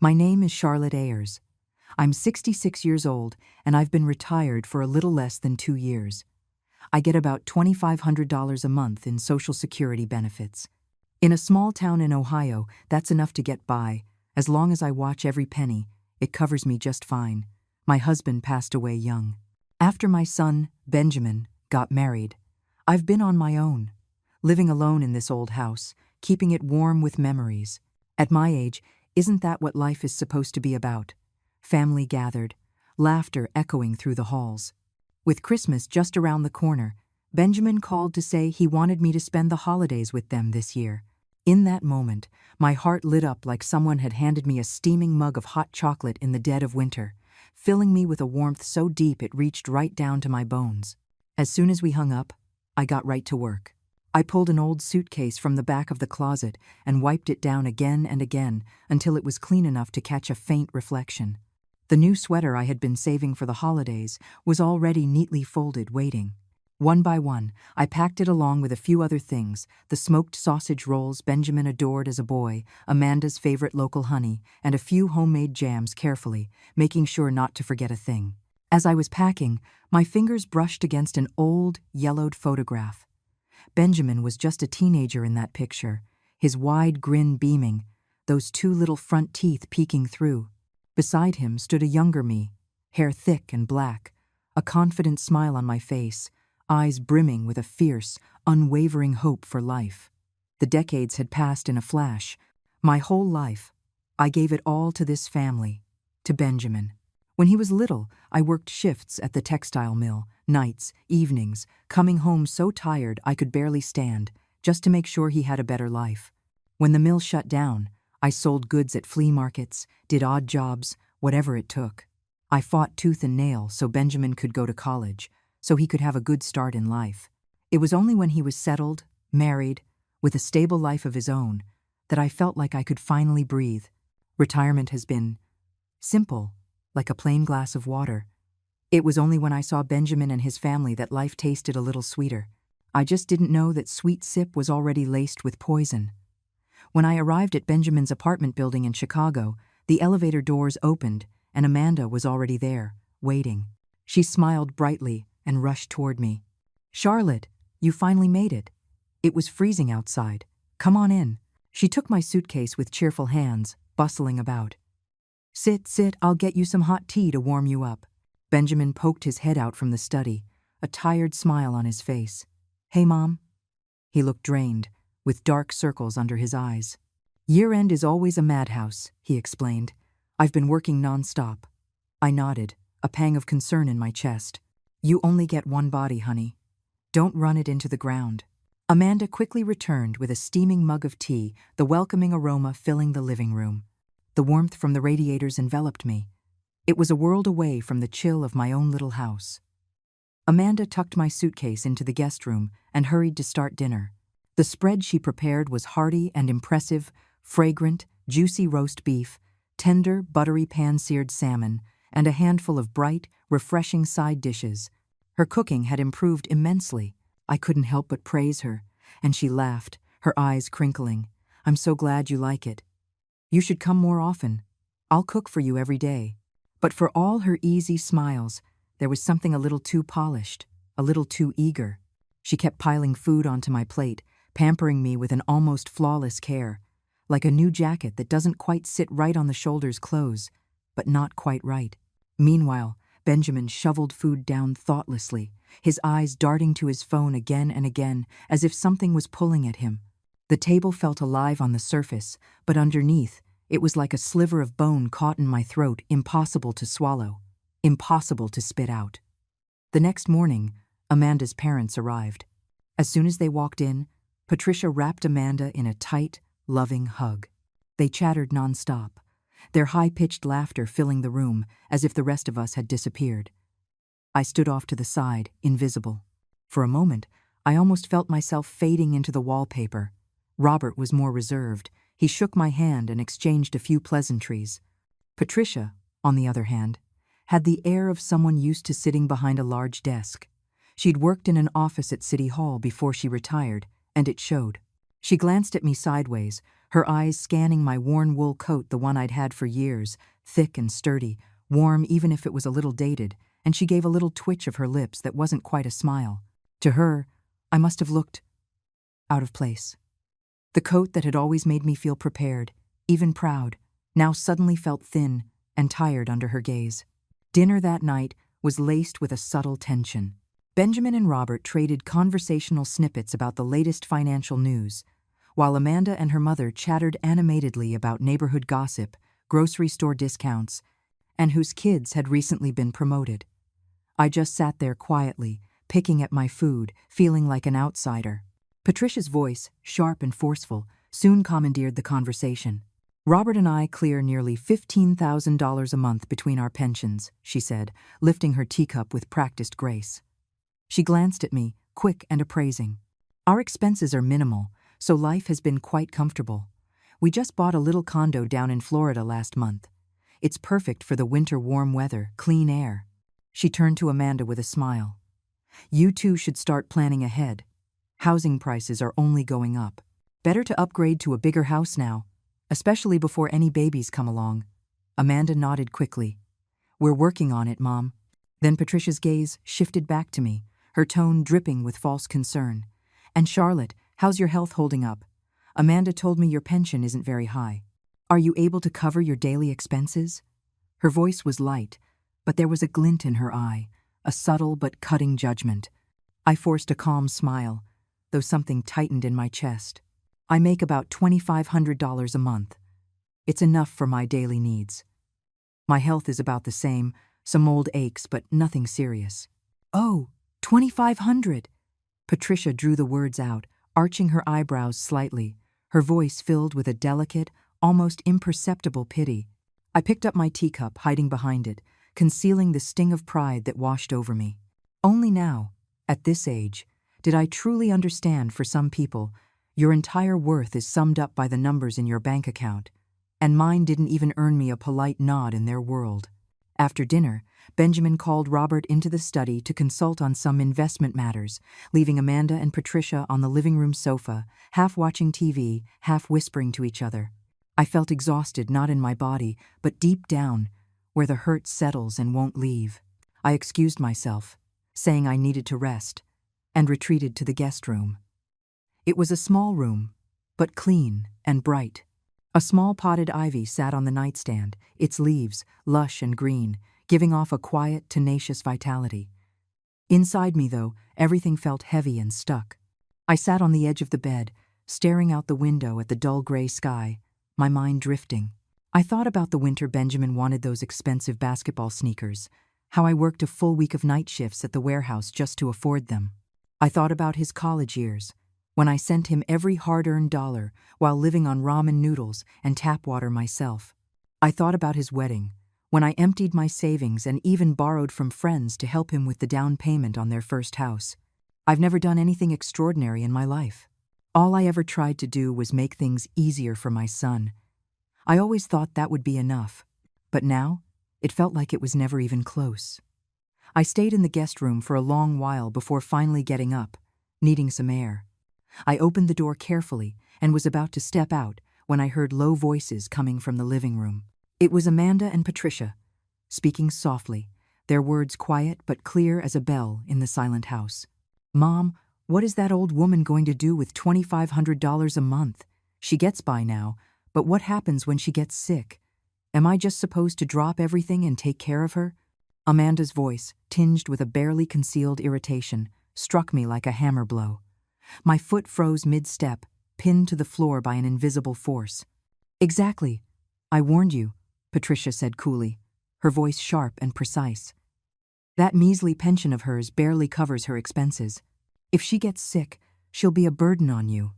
My name is Charlotte Ayers. I'm 66 years old, and I've been retired for a little less than 2 years. I get about $2,500 a month in Social Security benefits. In a small town in Ohio, that's enough to get by. As long as I watch every penny, it covers me just fine. My husband passed away young. After my son, Benjamin, got married, I've been on my own, living alone in this old house, keeping it warm with memories. At my age, isn't that what life is supposed to be about? Family gathered, laughter echoing through the halls. With Christmas just around the corner, Benjamin called to say he wanted me to spend the holidays with them this year. In that moment, my heart lit up like someone had handed me a steaming mug of hot chocolate in the dead of winter, filling me with a warmth so deep it reached right down to my bones. As soon as we hung up, I got right to work. I pulled an old suitcase from the back of the closet and wiped it down again and again until it was clean enough to catch a faint reflection. The new sweater I had been saving for the holidays was already neatly folded, waiting. One by one, I packed it along with a few other things: the smoked sausage rolls Benjamin adored as a boy, Amanda's favorite local honey, and a few homemade jams, carefully, making sure not to forget a thing. As I was packing, my fingers brushed against an old, yellowed photograph. Benjamin was just a teenager in that picture, his wide grin beaming, those two little front teeth peeking through. Beside him stood a younger me, hair thick and black, a confident smile on my face, eyes brimming with a fierce, unwavering hope for life. The decades had passed in a flash. My whole life, I gave it all to this family, to Benjamin. When he was little, I worked shifts at the textile mill, nights, evenings, coming home so tired I could barely stand, just to make sure he had a better life. When the mill shut down, I sold goods at flea markets, did odd jobs, whatever it took. I fought tooth and nail so Benjamin could go to college, so he could have a good start in life. It was only when he was settled, married, with a stable life of his own, that I felt like I could finally breathe. Retirement has been simple, like a plain glass of water. It was only when I saw Benjamin and his family that life tasted a little sweeter. I just didn't know that sweet sip was already laced with poison. When I arrived at Benjamin's apartment building in Chicago, the elevator doors opened and Amanda was already there, waiting. She smiled brightly and rushed toward me. "Charlotte, you finally made it. It was freezing outside. Come on in." She took my suitcase with cheerful hands, bustling about. Sit, I'll get you some hot tea to warm you up." Benjamin poked his head out from the study, a tired smile on his face. "Hey, Mom?" He looked drained, with dark circles under his eyes. "Year-end is always a madhouse," he explained. "I've been working non-stop." I nodded, a pang of concern in my chest. "You only get one body, honey. Don't run it into the ground." Amanda quickly returned with a steaming mug of tea, the welcoming aroma filling the living room. The warmth from the radiators enveloped me. It was a world away from the chill of my own little house. Amanda tucked my suitcase into the guest room and hurried to start dinner. The spread she prepared was hearty and impressive: fragrant, juicy roast beef, tender, buttery pan-seared salmon, and a handful of bright, refreshing side dishes. Her cooking had improved immensely. I couldn't help but praise her, and she laughed, her eyes crinkling. "I'm so glad you like it. You should come more often. I'll cook for you every day." But for all her easy smiles, there was something a little too polished, a little too eager. She kept piling food onto my plate, pampering me with an almost flawless care, like a new jacket that doesn't quite sit right on the shoulders close, but not quite right. Meanwhile, Benjamin shoveled food down thoughtlessly, his eyes darting to his phone again and again, as if something was pulling at him. The table felt alive on the surface, but underneath, it was like a sliver of bone caught in my throat, impossible to swallow, impossible to spit out. The next morning, Amanda's parents arrived. As soon as they walked in, Patricia wrapped Amanda in a tight, loving hug. They chattered nonstop, their high-pitched laughter filling the room as if the rest of us had disappeared. I stood off to the side, invisible. For a moment, I almost felt myself fading into the wallpaper. Robert was more reserved. He shook my hand and exchanged a few pleasantries. Patricia, on the other hand, had the air of someone used to sitting behind a large desk. She'd worked in an office at City Hall before she retired, and it showed. She glanced at me sideways, her eyes scanning my worn wool coat, the one I'd had for years, thick and sturdy, warm even if it was a little dated, and she gave a little twitch of her lips that wasn't quite a smile. To her, I must have looked out of place. The coat that had always made me feel prepared, even proud, now suddenly felt thin and tired under her gaze. Dinner that night was laced with a subtle tension. Benjamin and Robert traded conversational snippets about the latest financial news, while Amanda and her mother chattered animatedly about neighborhood gossip, grocery store discounts, and whose kids had recently been promoted. I just sat there quietly, picking at my food, feeling like an outsider. Patricia's voice, sharp and forceful, soon commandeered the conversation. "Robert and I clear nearly $15,000 a month between our pensions," she said, lifting her teacup with practiced grace. She glanced at me, quick and appraising. "Our expenses are minimal, so life has been quite comfortable. We just bought a little condo down in Florida last month. It's perfect for the winter warm weather, clean air." She turned to Amanda with a smile. "You two should start planning ahead. Housing prices are only going up. Better to upgrade to a bigger house now, especially before any babies come along." Amanda nodded quickly. "We're working on it, Mom." Then Patricia's gaze shifted back to me, her tone dripping with false concern. "And Charlotte, how's your health holding up? Amanda told me your pension isn't very high. Are you able to cover your daily expenses?" Her voice was light, but there was a glint in her eye, a subtle but cutting judgment. I forced a calm smile, though something tightened in my chest. "I make about $2,500 a month. It's enough for my daily needs. My health is about the same, some old aches, but nothing serious." "Oh, 2,500! Patricia drew the words out, arching her eyebrows slightly, her voice filled with a delicate, almost imperceptible pity. I picked up my teacup, hiding behind it, concealing the sting of pride that washed over me. Only now, at this age, did I truly understand, for some people, your entire worth is summed up by the numbers in your bank account, and mine didn't even earn me a polite nod in their world. After dinner, Benjamin called Robert into the study to consult on some investment matters, leaving Amanda and Patricia on the living room sofa, half watching TV, half whispering to each other. I felt exhausted, not in my body, but deep down, where the hurt settles and won't leave. I excused myself, saying I needed to rest, and retreated to the guest room. It was a small room, but clean and bright. A small potted ivy sat on the nightstand, its leaves, lush and green, giving off a quiet, tenacious vitality. Inside me, though, everything felt heavy and stuck. I sat on the edge of the bed, staring out the window at the dull gray sky, my mind drifting. I thought about the winter Benjamin wanted those expensive basketball sneakers, how I worked a full week of night shifts at the warehouse just to afford them. I thought about his college years, when I sent him every hard-earned dollar while living on ramen noodles and tap water myself. I thought about his wedding, when I emptied my savings and even borrowed from friends to help him with the down payment on their first house. I've never done anything extraordinary in my life. All I ever tried to do was make things easier for my son. I always thought that would be enough, but now it felt like it was never even close. I stayed in the guest room for a long while before finally getting up, needing some air. I opened the door carefully and was about to step out when I heard low voices coming from the living room. It was Amanda and Patricia, speaking softly, their words quiet but clear as a bell in the silent house. "Mom, what is that old woman going to do with $2,500 a month? She gets by now, but what happens when she gets sick? Am I just supposed to drop everything and take care of her?" Amanda's voice, tinged with a barely concealed irritation, struck me like a hammer blow. My foot froze mid-step, pinned to the floor by an invisible force. "Exactly. I warned you," Patricia said coolly, her voice sharp and precise. "That measly pension of hers barely covers her expenses. If she gets sick, she'll be a burden on you."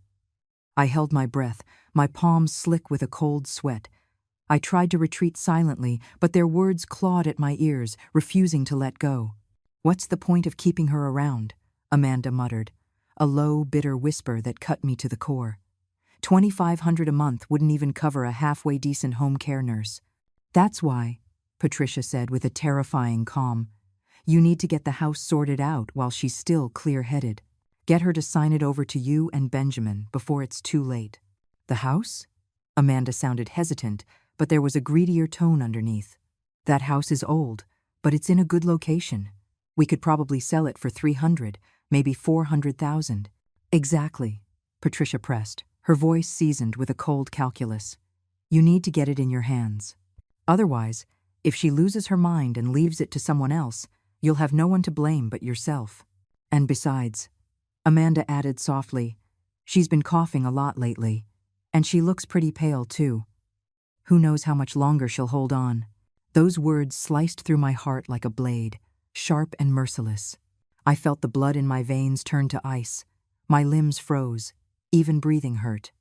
I held my breath, my palms slick with a cold sweat. I tried to retreat silently, but their words clawed at my ears, refusing to let go. "What's the point of keeping her around?" Amanda muttered, a low, bitter whisper that cut me to the core. $2,500 a month wouldn't even cover a halfway decent home care nurse. "That's why," Patricia said with a terrifying calm, "you need to get the house sorted out while she's still clear-headed. Get her to sign it over to you and Benjamin before it's too late." "The house?" Amanda sounded hesitant, but there was a greedier tone underneath. That house is old, but it's in a good location. We could probably sell it for 300, maybe 400,000. Exactly, Patricia pressed, her voice seasoned with a cold calculus. You need to get it in your hands. Otherwise, if she loses her mind and leaves it to someone else, you'll have no one to blame but yourself. And besides, Amanda added softly, she's been coughing a lot lately, and she looks pretty pale too. Who knows how much longer she'll hold on? Those words sliced through my heart like a blade, sharp and merciless. I felt the blood in my veins turn to ice. My limbs froze. Even breathing hurt.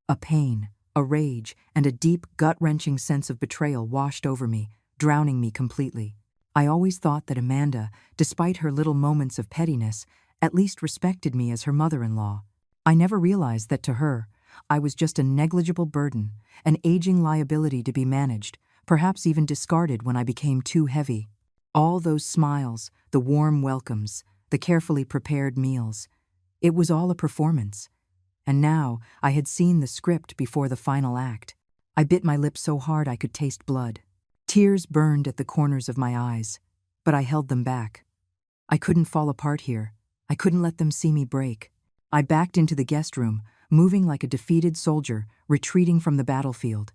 A pain, a rage, and a deep, gut-wrenching sense of betrayal washed over me, drowning me completely. I always thought that Amanda, despite her little moments of pettiness, at least respected me as her mother-in-law. I never realized that to her, I was just a negligible burden, an aging liability to be managed, perhaps even discarded when I became too heavy. All those smiles, the warm welcomes, the carefully prepared meals. It was all a performance. And now I had seen the script before the final act. I bit my lips so hard I could taste blood. Tears burned at the corners of my eyes, but I held them back. I couldn't fall apart here. I couldn't let them see me break. I backed into the guest room, moving like a defeated soldier, retreating from the battlefield.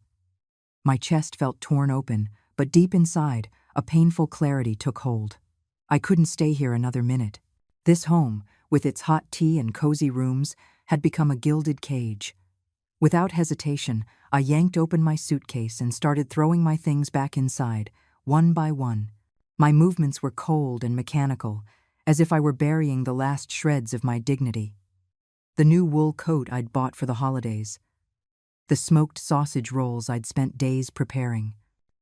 My chest felt torn open, but deep inside, a painful clarity took hold. I couldn't stay here another minute. This home, with its hot tea and cozy rooms, had become a gilded cage. Without hesitation, I yanked open my suitcase and started throwing my things back inside, one by one. My movements were cold and mechanical, as if I were burying the last shreds of my dignity. The new wool coat I'd bought for the holidays. The smoked sausage rolls I'd spent days preparing.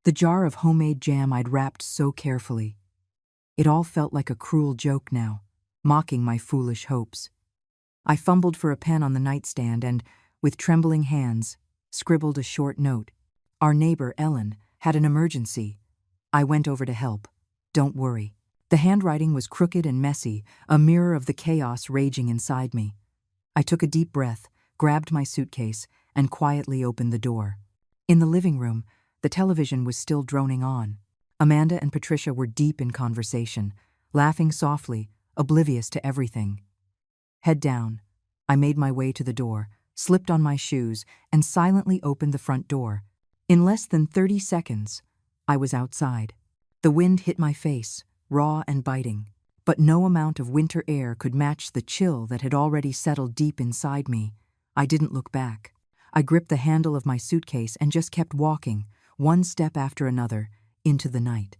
The jar of homemade jam I'd wrapped so carefully. It all felt like a cruel joke now, mocking my foolish hopes. I fumbled for a pen on the nightstand and, with trembling hands, scribbled a short note. Our neighbor, Ellen, had an emergency. I went over to help. Don't worry. The handwriting was crooked and messy, a mirror of the chaos raging inside me. I took a deep breath, grabbed my suitcase, and quietly opened the door. In the living room, the television was still droning on. Amanda and Patricia were deep in conversation, laughing softly, oblivious to everything. Head down, I made my way to the door, slipped on my shoes, and silently opened the front door. In less than 30 seconds, I was outside. The wind hit my face, raw and biting, but no amount of winter air could match the chill that had already settled deep inside me. I didn't look back. I gripped the handle of my suitcase and just kept walking, one step after another, into the night.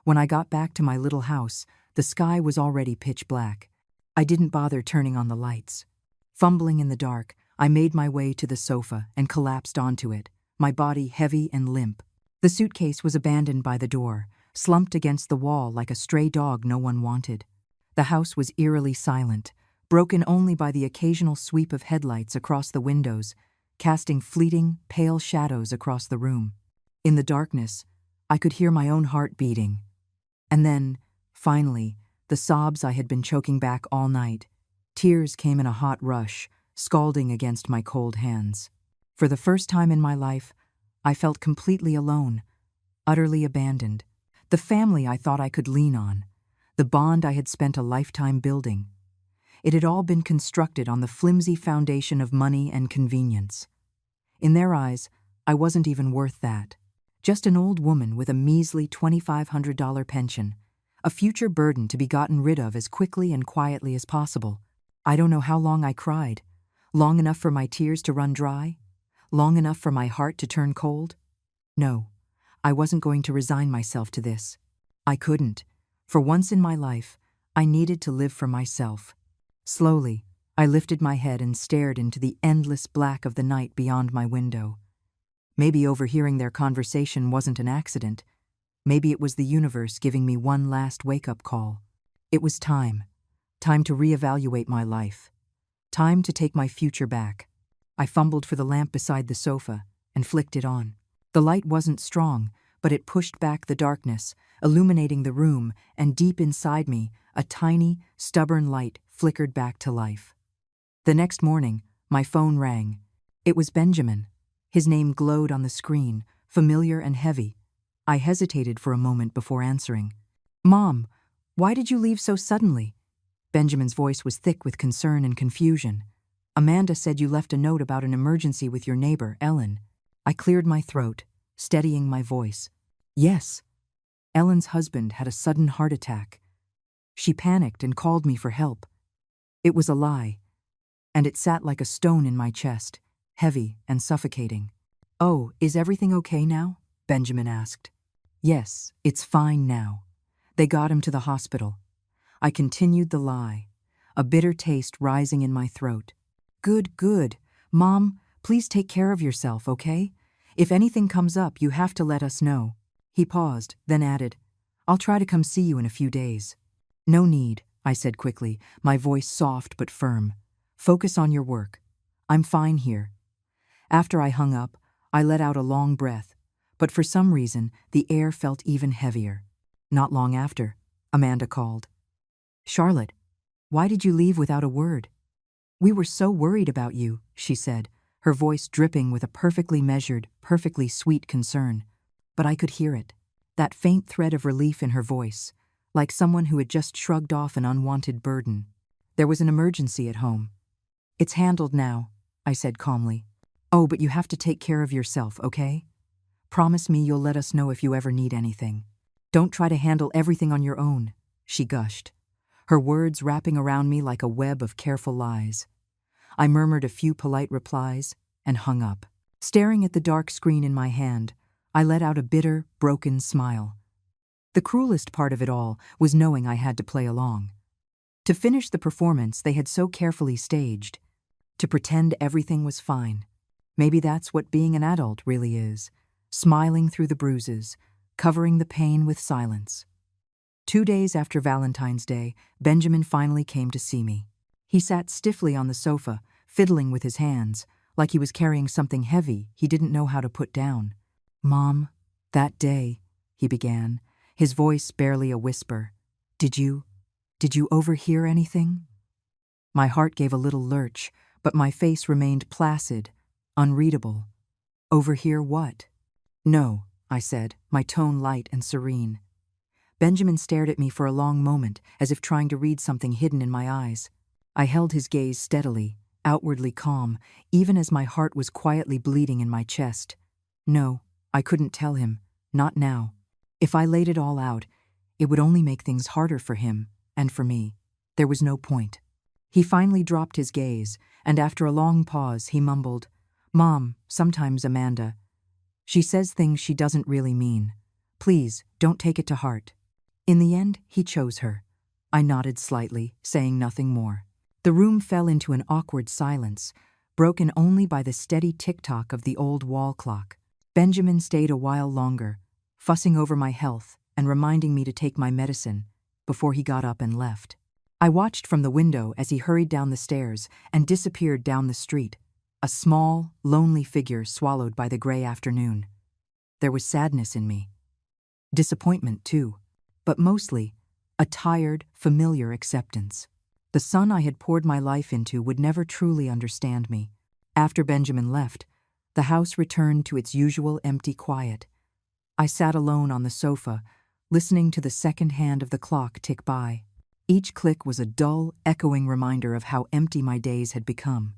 When I got back to my little house, the sky was already pitch black. I didn't bother turning on the lights. Fumbling in the dark, I made my way to the sofa and collapsed onto it, my body heavy and limp. The suitcase was abandoned by the door, slumped against the wall like a stray dog no one wanted. The house was eerily silent, broken only by the occasional sweep of headlights across the windows, casting fleeting, pale shadows across the room. In the darkness, I could hear my own heart beating. And then, finally, the sobs I had been choking back all night. Tears came in a hot rush, scalding against my cold hands. For the first time in my life, I felt completely alone, utterly abandoned. The family I thought I could lean on, the bond I had spent a lifetime building. It had all been constructed on the flimsy foundation of money and convenience. In their eyes, I wasn't even worth that. Just an old woman with a measly $2,500 pension, a future burden to be gotten rid of as quickly and quietly as possible. I don't know how long I cried. Long enough for my tears to run dry? Long enough for my heart to turn cold? No, I wasn't going to resign myself to this. I couldn't. For once in my life, I needed to live for myself. Slowly, I lifted my head and stared into the endless black of the night beyond my window. Maybe overhearing their conversation wasn't an accident. Maybe it was the universe giving me one last wake-up call. It was time. Time to reevaluate my life. Time to take my future back. I fumbled for the lamp beside the sofa and flicked it on. The light wasn't strong, but it pushed back the darkness, illuminating the room, and deep inside me, a tiny, stubborn light flickered back to life. The next morning, my phone rang. It was Benjamin. His name glowed on the screen, familiar and heavy. I hesitated for a moment before answering. "Mom, why did you leave so suddenly?" Benjamin's voice was thick with concern and confusion. "Amanda said you left a note about an emergency with your neighbor, Ellen." I cleared my throat, steadying my voice. "Yes. Ellen's husband had a sudden heart attack. She panicked and called me for help." It was a lie, and it sat like a stone in my chest, heavy and suffocating. "Oh, is everything okay now?" Benjamin asked. "Yes, it's fine now. They got him to the hospital." I continued the lie, a bitter taste rising in my throat. "Good, good. Mom, please take care of yourself, okay? If anything comes up, you have to let us know." He paused, then added, "I'll try to come see you in a few days." "No need," I said quickly, my voice soft but firm. "Focus on your work. I'm fine here." After I hung up, I let out a long breath, but for some reason, the air felt even heavier. Not long after, Amanda called. "Charlotte, why did you leave without a word?" "We were so worried about you," she said, her voice dripping with a perfectly measured, perfectly sweet concern. But I could hear it, that faint thread of relief in her voice, like someone who had just shrugged off an unwanted burden. "There was an emergency at home." "It's handled now," I said calmly. "Oh, but you have to take care of yourself, okay? Promise me you'll let us know if you ever need anything. Don't try to handle everything on your own," she gushed, her words wrapping around me like a web of careful lies. I murmured a few polite replies and hung up. Staring at the dark screen in my hand, I let out a bitter, broken smile. The cruelest part of it all was knowing I had to play along. To finish the performance they had so carefully staged. To pretend everything was fine. Maybe that's what being an adult really is. Smiling through the bruises, covering the pain with silence. 2 days after Valentine's Day, Benjamin finally came to see me. He sat stiffly on the sofa, fiddling with his hands, like he was carrying something heavy he didn't know how to put down. "Mom, that day," he began, his voice barely a whisper. Did you overhear anything?" My heart gave a little lurch, but my face remained placid, unreadable. "Overhear what?" "No," I said, my tone light and serene. Benjamin stared at me for a long moment, as if trying to read something hidden in my eyes. I held his gaze steadily, outwardly calm, even as my heart was quietly bleeding in my chest. No, I couldn't tell him, not now. If I laid it all out, it would only make things harder for him and for me. There was no point. He finally dropped his gaze, and after a long pause, he mumbled, "Mom, sometimes Amanda. She says things she doesn't really mean. Please, don't take it to heart." In the end, he chose her. I nodded slightly, saying nothing more. The room fell into an awkward silence, broken only by the steady tick-tock of the old wall clock. Benjamin stayed a while longer, fussing over my health and reminding me to take my medicine, before he got up and left. I watched from the window as he hurried down the stairs and disappeared down the street, a small, lonely figure swallowed by the gray afternoon. There was sadness in me. Disappointment, too, but mostly a tired, familiar acceptance. The son I had poured my life into would never truly understand me. After Benjamin left, the house returned to its usual empty quiet. I sat alone on the sofa, listening to the second hand of the clock tick by. Each click was a dull, echoing reminder of how empty my days had become.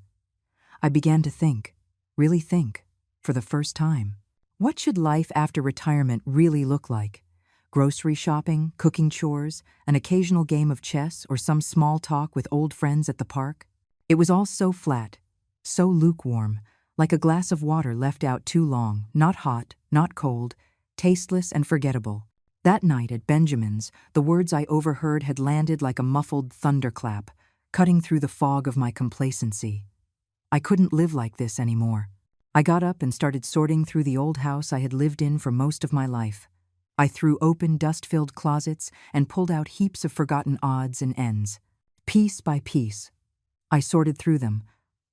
I began to think, really think, for the first time. What should life after retirement really look like? Grocery shopping, cooking chores, an occasional game of chess, or some small talk with old friends at the park? It was all so flat, so lukewarm, like a glass of water left out too long, not hot, not cold, tasteless and forgettable. That night at Benjamin's, the words I overheard had landed like a muffled thunderclap, cutting through the fog of my complacency. I couldn't live like this anymore. I got up and started sorting through the old house I had lived in for most of my life. I threw open dust-filled closets and pulled out heaps of forgotten odds and ends. Piece by piece, I sorted through them,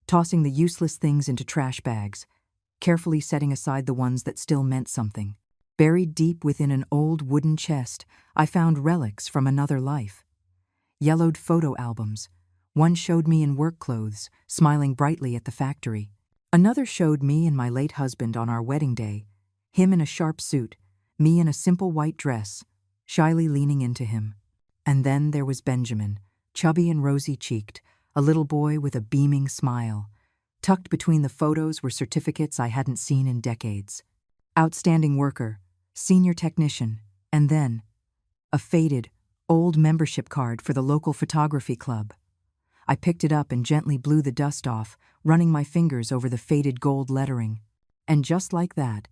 tossing the useless things into trash bags, carefully setting aside the ones that still meant something. Buried deep within an old wooden chest, I found relics from another life. Yellowed photo albums. One showed me in work clothes, smiling brightly at the factory. Another showed me and my late husband on our wedding day, him in a sharp suit, me in a simple white dress, shyly leaning into him. And then there was Benjamin, chubby and rosy-cheeked, a little boy with a beaming smile. Tucked between the photos were certificates I hadn't seen in decades. Outstanding worker, senior technician, and then a faded, old membership card for the local photography club. I picked it up and gently blew the dust off, running my fingers over the faded gold lettering. And just like that,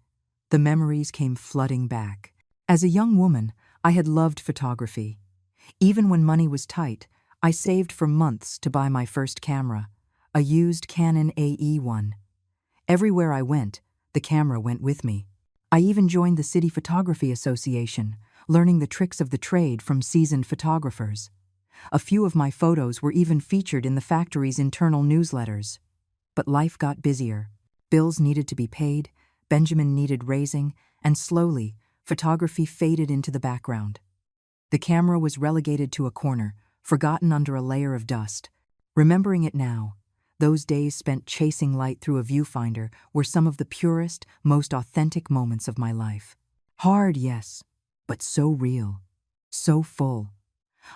the memories came flooding back. As a young woman, I had loved photography. Even when money was tight, I saved for months to buy my first camera, a used Canon AE1. Everywhere I went, the camera went with me. I even joined the City Photography Association, learning the tricks of the trade from seasoned photographers. A few of my photos were even featured in the factory's internal newsletters. But life got busier. Bills needed to be paid, Benjamin needed raising, and slowly, photography faded into the background. The camera was relegated to a corner, forgotten under a layer of dust. Remembering it now, those days spent chasing light through a viewfinder were some of the purest, most authentic moments of my life. Hard, yes, but so real, so full.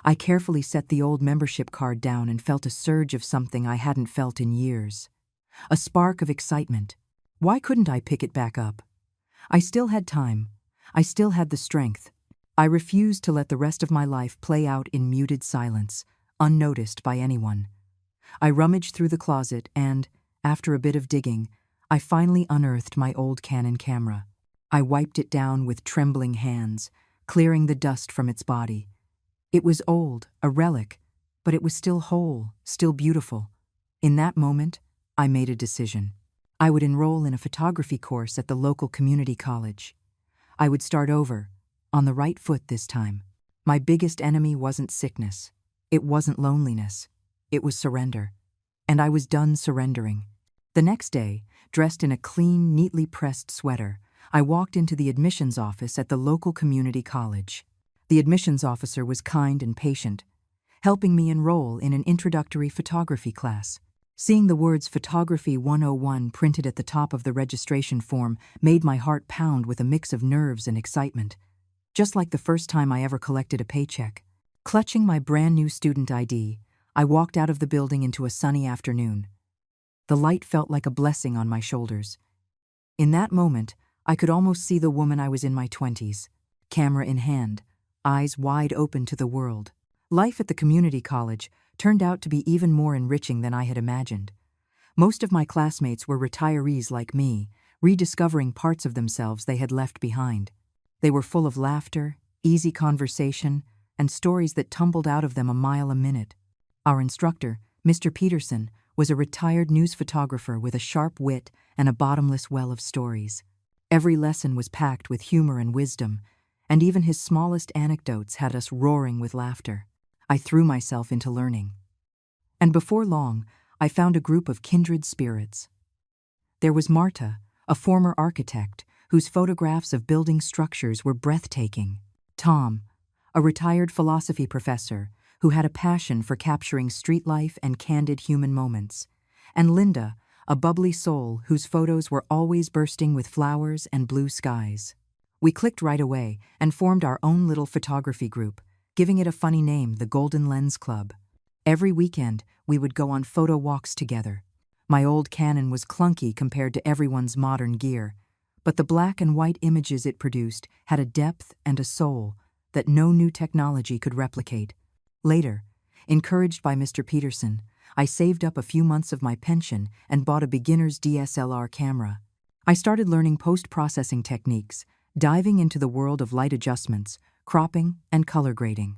I carefully set the old membership card down and felt a surge of something I hadn't felt in years. A spark of excitement. Why couldn't I pick it back up? I still had time. I still had the strength. I refused to let the rest of my life play out in muted silence, unnoticed by anyone. I rummaged through the closet and, after a bit of digging, I finally unearthed my old Canon camera. I wiped it down with trembling hands, clearing the dust from its body. It was old, a relic, but it was still whole, still beautiful. In that moment, I made a decision. I would enroll in a photography course at the local community college. I would start over, on the right foot this time. My biggest enemy wasn't sickness. It wasn't loneliness. It was surrender. And I was done surrendering. The next day, dressed in a clean, neatly pressed sweater, I walked into the admissions office at the local community college. The admissions officer was kind and patient, helping me enroll in an introductory photography class. Seeing the words Photography 101 printed at the top of the registration form made my heart pound with a mix of nerves and excitement, just like the first time I ever collected a paycheck. Clutching my brand new student ID, I walked out of the building into a sunny afternoon. The light felt like a blessing on my shoulders. In that moment, I could almost see the woman I was in my 20s, camera in hand, eyes wide open to the world. Life at the community college turned out to be even more enriching than I had imagined. Most of my classmates were retirees like me, rediscovering parts of themselves they had left behind. They were full of laughter, easy conversation, and stories that tumbled out of them a mile a minute. Our instructor, Mr. Peterson, was a retired news photographer with a sharp wit and a bottomless well of stories. Every lesson was packed with humor and wisdom, and even his smallest anecdotes had us roaring with laughter. I threw myself into learning. And before long, I found a group of kindred spirits. There was Marta, a former architect, whose photographs of building structures were breathtaking. Tom, a retired philosophy professor, who had a passion for capturing street life and candid human moments. And Linda, a bubbly soul whose photos were always bursting with flowers and blue skies. We clicked right away and formed our own little photography group, giving it a funny name, the Golden Lens Club. Every weekend, we would go on photo walks together. My old Canon was clunky compared to everyone's modern gear, but the black and white images it produced had a depth and a soul that no new technology could replicate. Later, encouraged by Mr. Peterson, I saved up a few months of my pension and bought a beginner's DSLR camera. I started learning post-processing techniques, diving into the world of light adjustments, cropping, and color grading.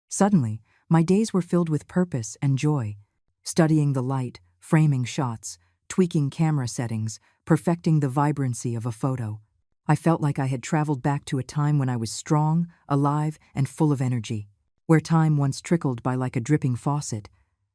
Suddenly, my days were filled with purpose and joy, studying the light, framing shots, tweaking camera settings, perfecting the vibrancy of a photo. I felt like I had traveled back to a time when I was strong, alive, and full of energy. Where time once trickled by like a dripping faucet,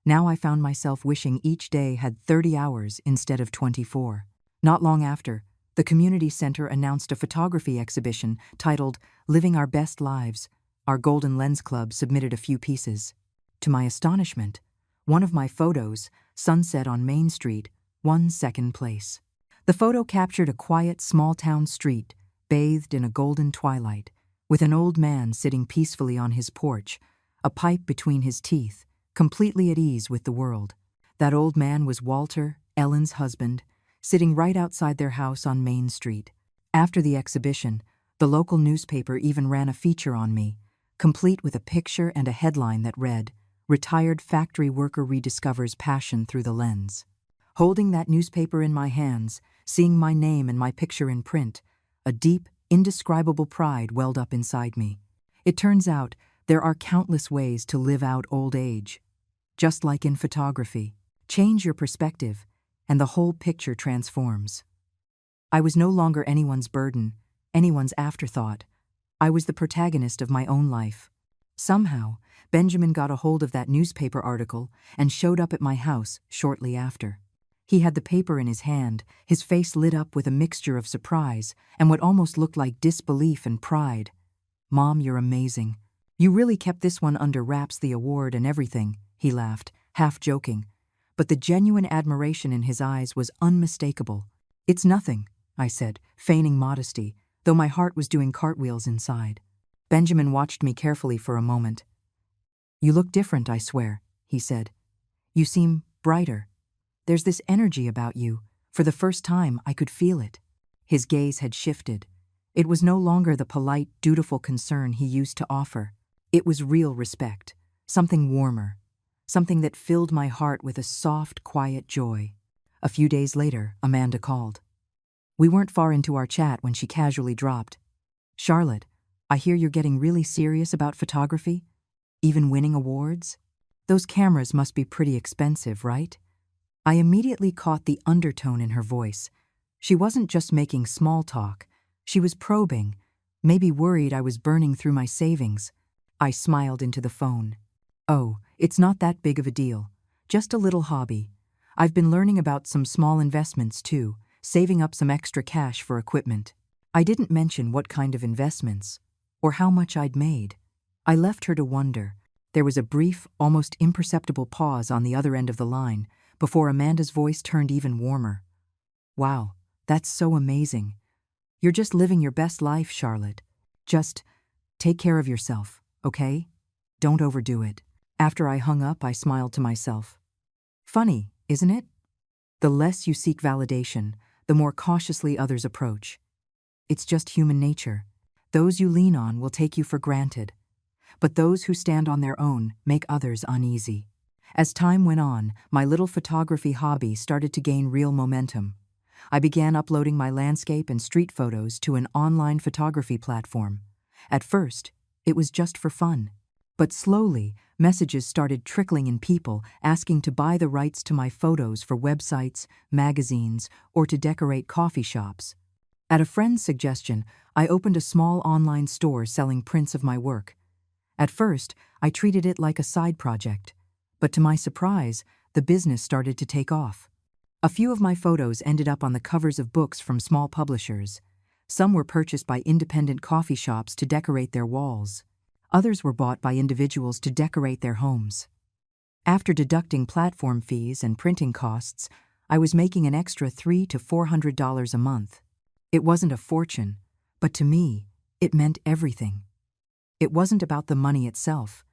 now I found myself wishing each day had 30 hours instead of 24. Not long after, the community center announced a photography exhibition titled Living Our Best Lives. Our Golden Lens Club submitted a few pieces. To my astonishment, one of my photos, Sunset on Main Street, one second place. The photo captured a quiet, small-town street, bathed in a golden twilight, with an old man sitting peacefully on his porch, a pipe between his teeth, completely at ease with the world. That old man was Walter, Ellen's husband, sitting right outside their house on Main Street. After the exhibition, the local newspaper even ran a feature on me, complete with a picture and a headline that read, "Retired factory worker rediscovers passion through the lens." Holding that newspaper in my hands, seeing my name and my picture in print, a deep, indescribable pride welled up inside me. It turns out there are countless ways to live out old age. Just like in photography, change your perspective, and the whole picture transforms. I was no longer anyone's burden, anyone's afterthought. I was the protagonist of my own life. Somehow, Benjamin got a hold of that newspaper article and showed up at my house shortly after. He had the paper in his hand, his face lit up with a mixture of surprise and what almost looked like disbelief and pride. "Mom, you're amazing. You really kept this one under wraps, the award and everything," he laughed, half joking. But the genuine admiration in his eyes was unmistakable. "It's nothing," I said, feigning modesty, though my heart was doing cartwheels inside. Benjamin watched me carefully for a moment. "You look different, I swear," he said. "You seem brighter. There's this energy about you. For the first time, I could feel it." His gaze had shifted. It was no longer the polite, dutiful concern he used to offer. It was real respect, something warmer, something that filled my heart with a soft, quiet joy. A few days later, Amanda called. We weren't far into our chat when she casually dropped, "Charlotte, I hear you're getting really serious about photography? Even winning awards? Those cameras must be pretty expensive, right?" I immediately caught the undertone in her voice. She wasn't just making small talk. She was probing, maybe worried I was burning through my savings. I smiled into the phone. "Oh, it's not that big of a deal. Just a little hobby. I've been learning about some small investments too, saving up some extra cash for equipment." I didn't mention what kind of investments, or how much I'd made. I left her to wonder. There was a brief, almost imperceptible pause on the other end of the line, before Amanda's voice turned even warmer. "Wow, that's so amazing. You're just living your best life, Charlotte. Just take care of yourself, okay? Don't overdo it." After I hung up, I smiled to myself. Funny, isn't it? The less you seek validation, the more cautiously others approach. It's just human nature. Those you lean on will take you for granted. But those who stand on their own make others uneasy. As time went on, my little photography hobby started to gain real momentum. I began uploading my landscape and street photos to an online photography platform. At first, it was just for fun. But slowly, messages started trickling in, people asking to buy the rights to my photos for websites, magazines, or to decorate coffee shops. At a friend's suggestion, I opened a small online store selling prints of my work. At first, I treated it like a side project. But to my surprise, the business started to take off. A few of my photos ended up on the covers of books from small publishers. Some were purchased by independent coffee shops to decorate their walls. Others were bought by individuals to decorate their homes. After deducting platform fees and printing costs, I was making an extra $300 to $400 a month. It wasn't a fortune, but to me, it meant everything. It wasn't about the money itself.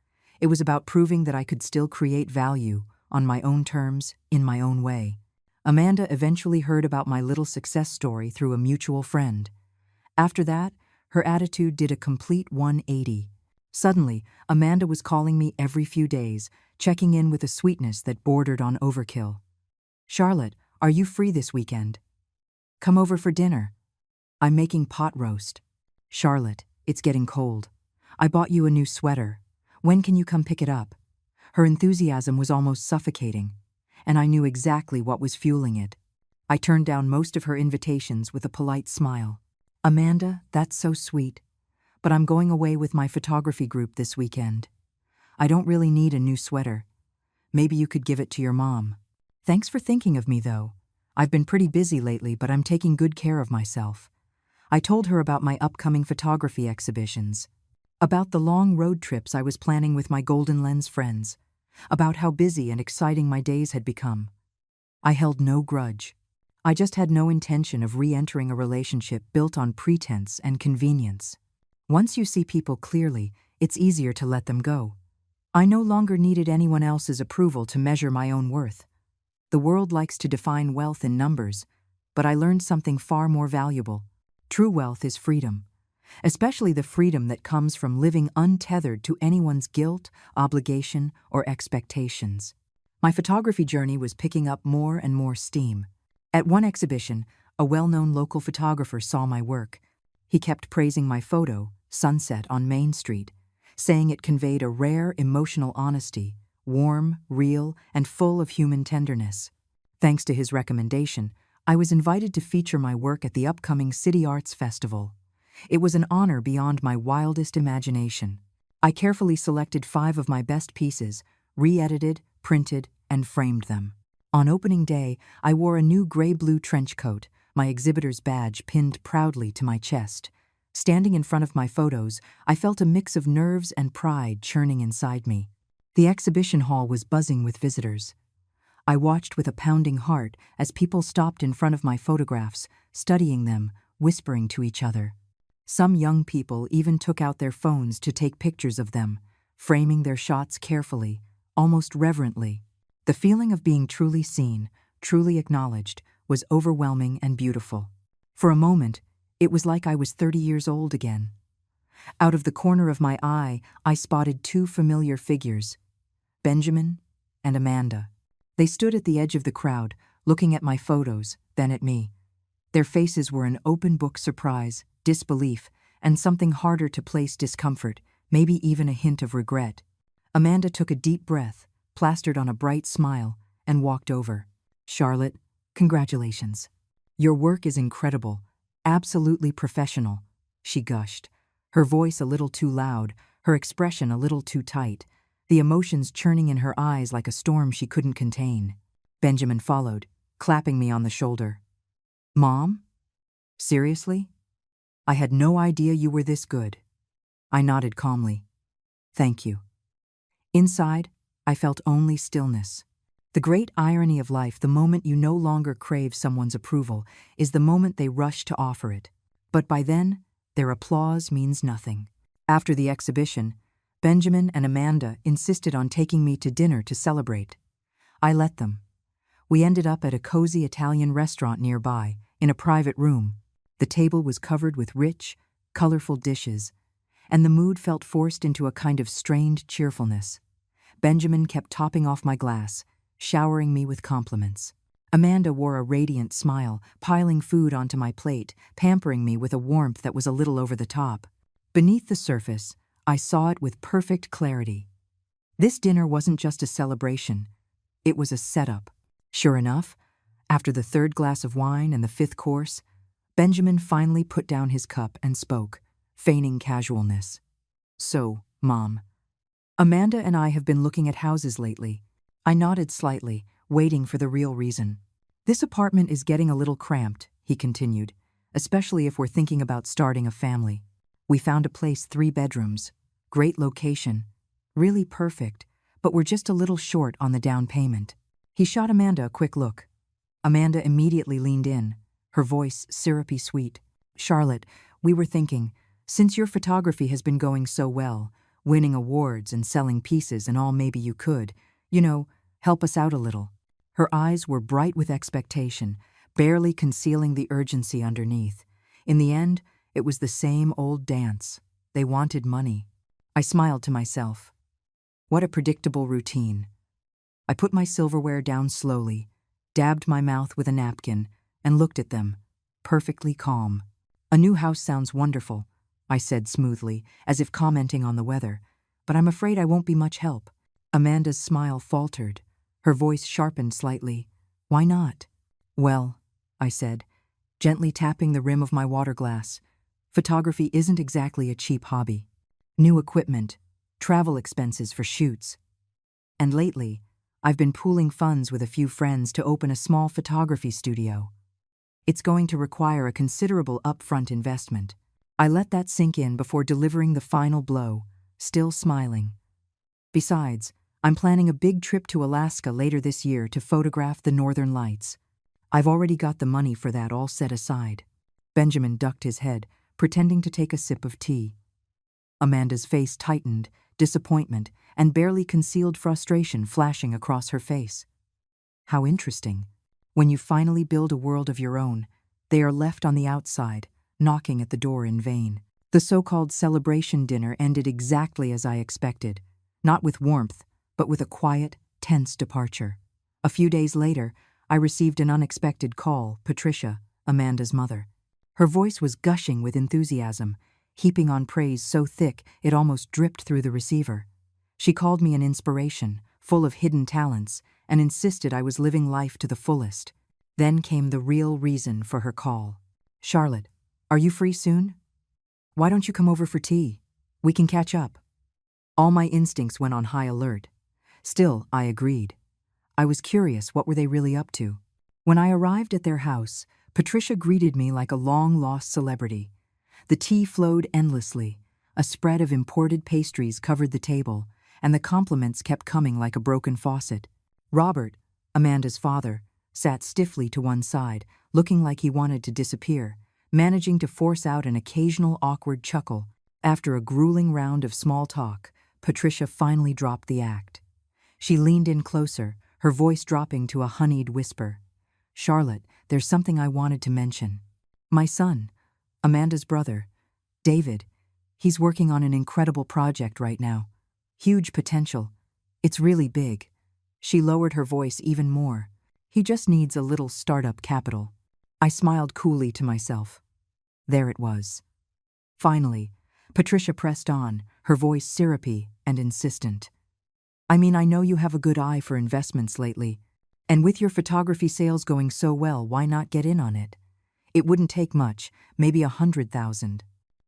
It was about proving that I could still create value, on my own terms, in my own way. Amanda eventually heard about my little success story through a mutual friend. After that, her attitude did a complete 180. Suddenly, Amanda was calling me every few days, checking in with a sweetness that bordered on overkill. "Charlotte, are you free this weekend? Come over for dinner. I'm making pot roast. Charlotte, it's getting cold. I bought you a new sweater. When can you come pick it up?" Her enthusiasm was almost suffocating, and I knew exactly what was fueling it. I turned down most of her invitations with a polite smile. "Amanda, that's so sweet, but I'm going away with my photography group this weekend. I don't really need a new sweater. Maybe you could give it to your mom." "Thanks for thinking of me, though. I've been pretty busy lately, but I'm taking good care of myself." I told her about my upcoming photography exhibitions, about the long road trips I was planning with my Golden Lens friends, about how busy and exciting my days had become. I held no grudge. I just had no intention of re-entering a relationship built on pretense and convenience. Once you see people clearly, it's easier to let them go. I no longer needed anyone else's approval to measure my own worth. The world likes to define wealth in numbers, but I learned something far more valuable. True wealth is freedom, especially the freedom that comes from living untethered to anyone's guilt, obligation, or expectations. My photography journey was picking up more and more steam. At one exhibition, a well-known local photographer saw my work. He kept praising my photo, Sunset on Main Street, saying it conveyed a rare emotional honesty, warm, real, and full of human tenderness. Thanks to his recommendation, I was invited to feature my work at the upcoming City Arts Festival. It was an honor beyond my wildest imagination. I carefully selected 5 of my best pieces, re-edited, printed, and framed them. On opening day, I wore a new gray-blue trench coat, my exhibitor's badge pinned proudly to my chest. Standing in front of my photos, I felt a mix of nerves and pride churning inside me. The exhibition hall was buzzing with visitors. I watched with a pounding heart as people stopped in front of my photographs, studying them, whispering to each other. Some young people even took out their phones to take pictures of them, framing their shots carefully, almost reverently. The feeling of being truly seen, truly acknowledged, was overwhelming and beautiful. For a moment, it was like I was 30 years old again. Out of the corner of my eye, I spotted 2 familiar figures, Benjamin and Amanda. They stood at the edge of the crowd, looking at my photos, then at me. Their faces were an open book surprise, disbelief, and something harder to place discomfort, maybe even a hint of regret. Amanda took a deep breath, plastered on a bright smile, and walked over. "Charlotte, congratulations. Your work is incredible, absolutely professional," she gushed, her voice a little too loud, her expression a little too tight, the emotions churning in her eyes like a storm she couldn't contain. Benjamin followed, clapping me on the shoulder. "Mom? Seriously? I had no idea you were this good." I nodded calmly. "Thank you." Inside, I felt only stillness. The great irony of life, the moment you no longer crave someone's approval, is the moment they rush to offer it. But by then, their applause means nothing. After the exhibition, Benjamin and Amanda insisted on taking me to dinner to celebrate. I let them. We ended up at a cozy Italian restaurant nearby, in a private room. The table was covered with rich, colorful dishes, and the mood felt forced into a kind of strained cheerfulness. Benjamin kept topping off my glass, showering me with compliments. Amanda wore a radiant smile, piling food onto my plate, pampering me with a warmth that was a little over the top. Beneath the surface, I saw it with perfect clarity. This dinner wasn't just a celebration, it was a setup. Sure enough, after the 3rd glass of wine and the 5th course, Benjamin finally put down his cup and spoke, feigning casualness. "So, Mom, Amanda and I have been looking at houses lately." I nodded slightly, waiting for the real reason. "This apartment is getting a little cramped," he continued, "especially if we're thinking about starting a family. We found a place 3 bedrooms, great location, really perfect, but we're just a little short on the down payment." He shot Amanda a quick look. Amanda immediately leaned in, her voice syrupy sweet. "Charlotte, we were thinking, since your photography has been going so well, winning awards and selling pieces and all, maybe you could, help us out a little." Her eyes were bright with expectation, barely concealing the urgency underneath. In the end, it was the same old dance. They wanted money. I smiled to myself. What a predictable routine. I put my silverware down slowly, dabbed my mouth with a napkin, and looked at them, perfectly calm. "A new house sounds wonderful," I said smoothly, as if commenting on the weather, "but I'm afraid I won't be much help." Amanda's smile faltered. Her voice sharpened slightly. "Why not?" "Well," I said, gently tapping the rim of my water glass, "photography isn't exactly a cheap hobby. New equipment, travel expenses for shoots. And lately, I've been pooling funds with a few friends to open a small photography studio. It's going to require a considerable upfront investment." I let that sink in before delivering the final blow, still smiling. "Besides, I'm planning a big trip to Alaska later this year to photograph the northern lights. I've already got the money for that all set aside." Benjamin ducked his head, pretending to take a sip of tea. Amanda's face tightened, disappointment and barely concealed frustration flashing across her face. "How interesting. When you finally build a world of your own, they are left on the outside, knocking at the door in vain." The so-called celebration dinner ended exactly as I expected, not with warmth, but with a quiet, tense departure. A few days later, I received an unexpected call, Patricia, Amanda's mother. Her voice was gushing with enthusiasm, heaping on praise so thick it almost dripped through the receiver. She called me an inspiration, full of hidden talents, and insisted I was living life to the fullest. Then came the real reason for her call. "Charlotte, are you free soon? Why don't you come over for tea? We can catch up." All my instincts went on high alert. Still, I agreed. I was curious, what were they really up to? When I arrived at their house, Patricia greeted me like a long-lost celebrity. The tea flowed endlessly, a spread of imported pastries covered the table, and the compliments kept coming like a broken faucet. Robert, Amanda's father, sat stiffly to one side, looking like he wanted to disappear, managing to force out an occasional awkward chuckle. After a grueling round of small talk, Patricia finally dropped the act. She leaned in closer, her voice dropping to a honeyed whisper. "Charlotte, there's something I wanted to mention. My son, Amanda's brother, David, he's working on an incredible project right now. Huge potential. It's really big." She lowered her voice even more. "He just needs a little startup capital." I smiled coolly to myself. There it was. Finally, Patricia pressed on, her voice syrupy and insistent. "I mean, I know you have a good eye for investments lately, and with your photography sales going so well, why not get in on it? It wouldn't take much, maybe 100,000.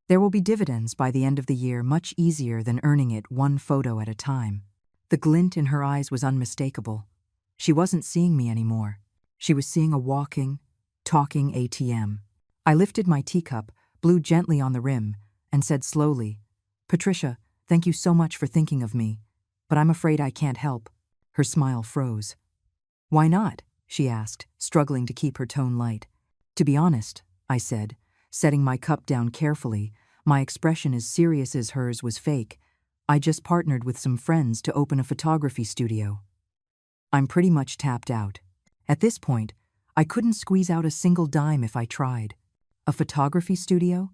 There will be dividends by the end of the year, much easier than earning it one photo at a time." The glint in her eyes was unmistakable. She wasn't seeing me anymore. She was seeing a walking, talking ATM. I lifted my teacup, blew gently on the rim, and said slowly, "Patricia, thank you so much for thinking of me, but I'm afraid I can't help." Her smile froze. "Why not?" she asked, struggling to keep her tone light. "To be honest," I said, setting my cup down carefully, my expression as serious as hers was fake, "I just partnered with some friends to open a photography studio. I'm pretty much tapped out. At this point, I couldn't squeeze out a single dime if I tried." "A photography studio?"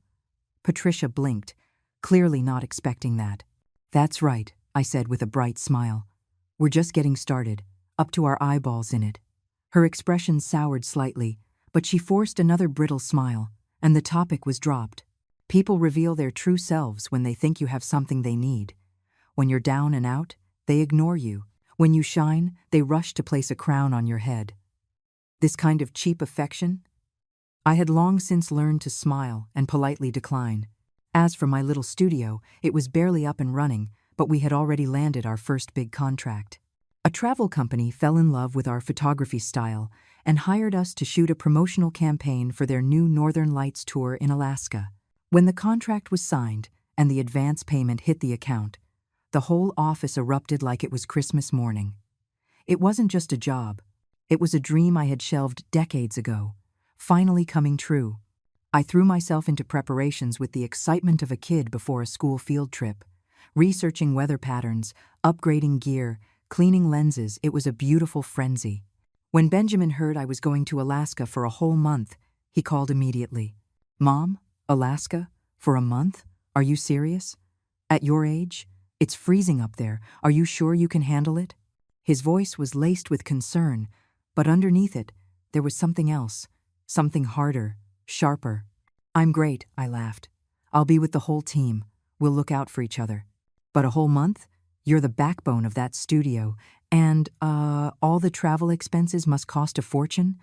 Patricia blinked, clearly not expecting that. "That's right," I said with a bright smile. "We're just getting started, up to our eyeballs in it." Her expression soured slightly, but she forced another brittle smile, and the topic was dropped. People reveal their true selves when they think you have something they need. When you're down and out, they ignore you. When you shine, they rush to place a crown on your head. This kind of cheap affection? I had long since learned to smile and politely decline. As for my little studio, it was barely up and running, but we had already landed our first big contract. A travel company fell in love with our photography style and hired us to shoot a promotional campaign for their new Northern Lights tour in Alaska. When the contract was signed and the advance payment hit the account, the whole office erupted like it was Christmas morning. It wasn't just a job. It was a dream I had shelved decades ago, finally coming true. I threw myself into preparations with the excitement of a kid before a school field trip, researching weather patterns, upgrading gear, cleaning lenses. It was a beautiful frenzy. When Benjamin heard I was going to Alaska for a whole month, he called immediately. "Mom, Alaska? For a month? Are you serious? At your age? It's freezing up there. Are you sure you can handle it?" His voice was laced with concern, but underneath it, there was something else, something harder, sharper. "I'm great," I laughed. "I'll be with the whole team. We'll look out for each other. But a whole month? You're the backbone of that studio, and, all the travel expenses must cost a fortune?"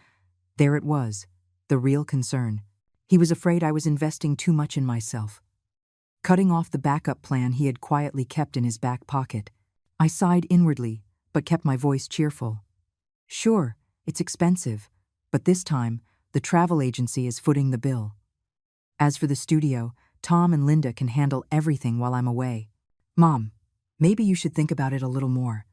There it was, the real concern. He was afraid I was investing too much in myself, cutting off the backup plan he had quietly kept in his back pocket. I sighed inwardly, but kept my voice cheerful. "Sure, it's expensive, but this time, the travel agency is footing the bill. As for the studio, Tom and Linda can handle everything while I'm away. Mom, maybe you should think about it a little more.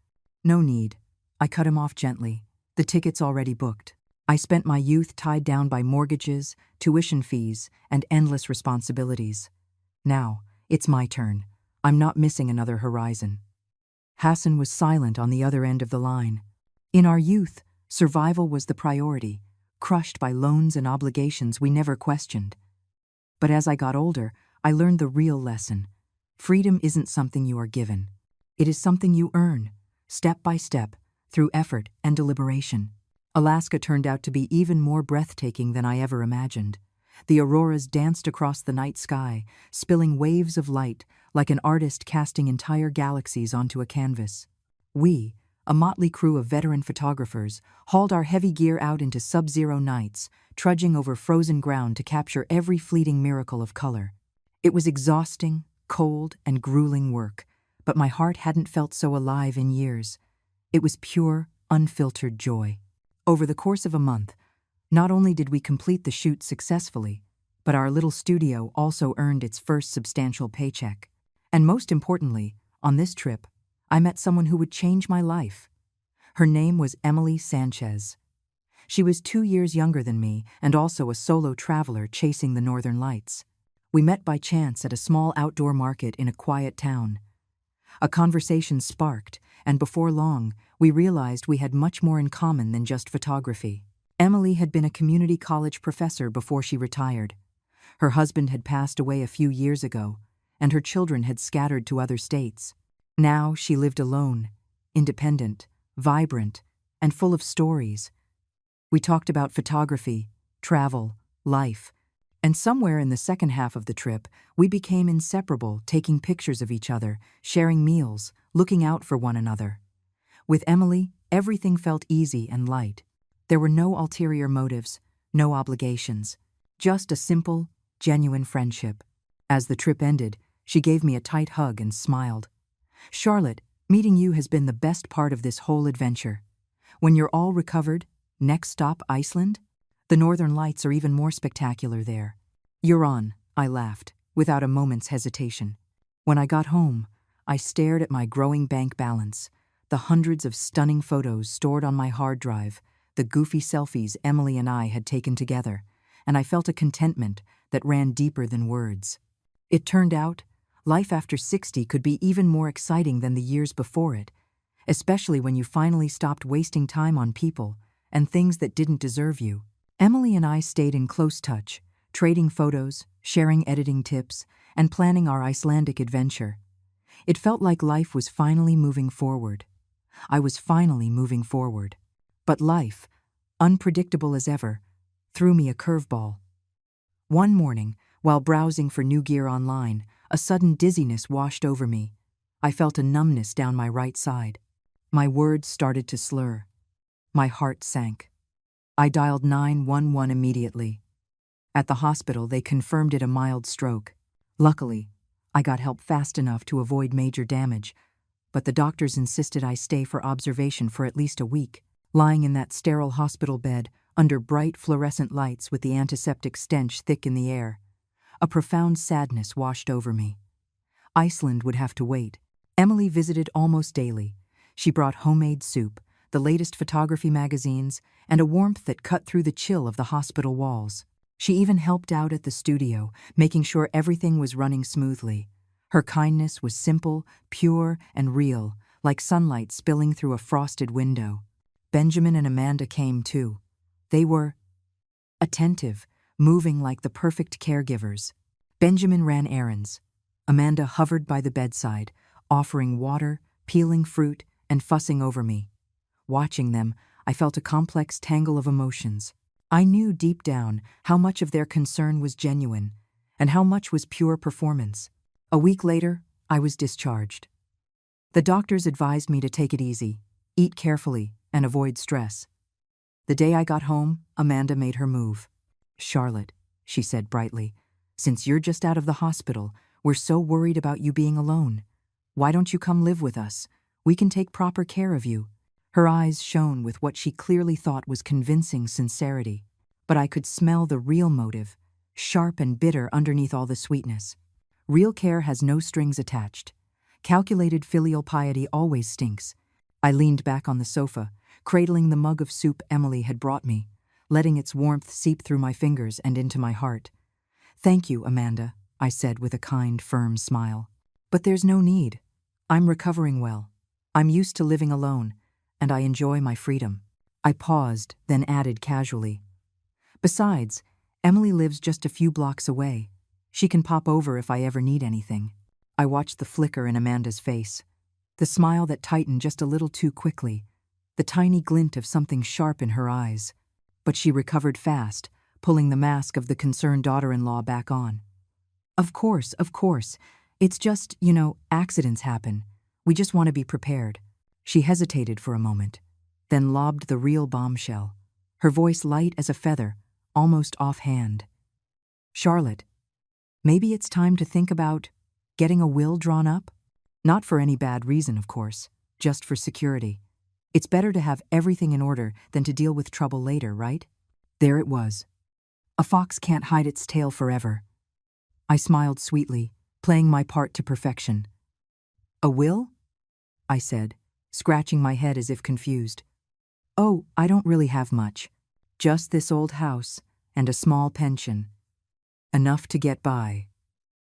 No need. I cut him off gently. The ticket's already booked. I spent my youth tied down by mortgages, tuition fees, and endless responsibilities. Now, it's my turn. I'm not missing another horizon. Hassan was silent on the other end of the line. In our youth, survival was the priority, crushed by loans and obligations we never questioned. But as I got older, I learned the real lesson. Freedom isn't something you are given. It is something you earn, step by step, through effort and deliberation. Alaska turned out to be even more breathtaking than I ever imagined. The auroras danced across the night sky, spilling waves of light like an artist casting entire galaxies onto a canvas. We, a motley crew of veteran photographers, hauled our heavy gear out into sub-zero nights, trudging over frozen ground to capture every fleeting miracle of color. It was exhausting, cold, and grueling work, but my heart hadn't felt so alive in years. It was pure, unfiltered joy. Over the course of a month, not only did we complete the shoot successfully, but our little studio also earned its first substantial paycheck. And most importantly, on this trip, I met someone who would change my life. Her name was Emily Sanchez. She was 2 years younger than me and also a solo traveler chasing the northern lights. We met by chance at a small outdoor market in a quiet town. A conversation sparked, and before long, we realized we had much more in common than just photography. Emily had been a community college professor before she retired. Her husband had passed away a few years ago, and her children had scattered to other states. Now she lived alone, independent, vibrant, and full of stories. We talked about photography, travel, life, and somewhere in the second half of the trip, we became inseparable, taking pictures of each other, sharing meals, looking out for one another. With Emily, everything felt easy and light. There were no ulterior motives, no obligations, just a simple, genuine friendship. As the trip ended, she gave me a tight hug and smiled. "Charlotte, meeting you has been the best part of this whole adventure. When you're all recovered, next stop Iceland? The northern lights are even more spectacular there." "You're on," I laughed, without a moment's hesitation. When I got home, I stared at my growing bank balance, the hundreds of stunning photos stored on my hard drive, the goofy selfies Emily and I had taken together, and I felt a contentment that ran deeper than words. It turned out, life after 60 could be even more exciting than the years before it, especially when you finally stopped wasting time on people and things that didn't deserve you. Emily and I stayed in close touch, trading photos, sharing editing tips, and planning our Icelandic adventure. It felt like life was finally moving forward. I was finally moving forward. But life, unpredictable as ever, threw me a curveball. One morning, while browsing for new gear online, a sudden dizziness washed over me. I felt a numbness down my right side. My words started to slur. My heart sank. I dialed 911 immediately. At the hospital, they confirmed it a mild stroke. Luckily, I got help fast enough to avoid major damage, but the doctors insisted I stay for observation for at least a week. Lying in that sterile hospital bed, under bright fluorescent lights with the antiseptic stench thick in the air, a profound sadness washed over me. Iceland would have to wait. Emily visited almost daily. She brought homemade soup, the latest photography magazines, and a warmth that cut through the chill of the hospital walls. She even helped out at the studio, making sure everything was running smoothly. Her kindness was simple, pure, and real, like sunlight spilling through a frosted window. Benjamin and Amanda came too. They were attentive, moving like the perfect caregivers. Benjamin ran errands. Amanda hovered by the bedside, offering water, peeling fruit, and fussing over me. Watching them, I felt a complex tangle of emotions. I knew deep down how much of their concern was genuine, and how much was pure performance. A week later, I was discharged. The doctors advised me to take it easy, eat carefully, and avoid stress. The day I got home, Amanda made her move. "Charlotte," she said brightly, "since you're just out of the hospital, we're so worried about you being alone. Why don't you come live with us? We can take proper care of you." Her eyes shone with what she clearly thought was convincing sincerity. But I could smell the real motive, sharp and bitter underneath all the sweetness. Real care has no strings attached. Calculated filial piety always stinks. I leaned back on the sofa, cradling the mug of soup Emily had brought me, letting its warmth seep through my fingers and into my heart. "Thank you, Amanda," I said with a kind, firm smile. "But there's no need. I'm recovering well. I'm used to living alone, and I enjoy my freedom." I paused, then added casually, "Besides, Emily lives just a few blocks away. She can pop over if I ever need anything." I watched the flicker in Amanda's face, the smile that tightened just a little too quickly, the tiny glint of something sharp in her eyes. But she recovered fast, pulling the mask of the concerned daughter-in-law back on. Of course. It's just, accidents happen. We just want to be prepared." She hesitated for a moment, then lobbed the real bombshell, her voice light as a feather, almost offhand. "Charlotte, maybe it's time to think about getting a will drawn up? Not for any bad reason, of course, just for security. It's better to have everything in order than to deal with trouble later, right?" There it was. A fox can't hide its tail forever. I smiled sweetly, playing my part to perfection. "A will?" I said, scratching my head as if confused. "Oh, I don't really have much. Just this old house and a small pension. Enough to get by."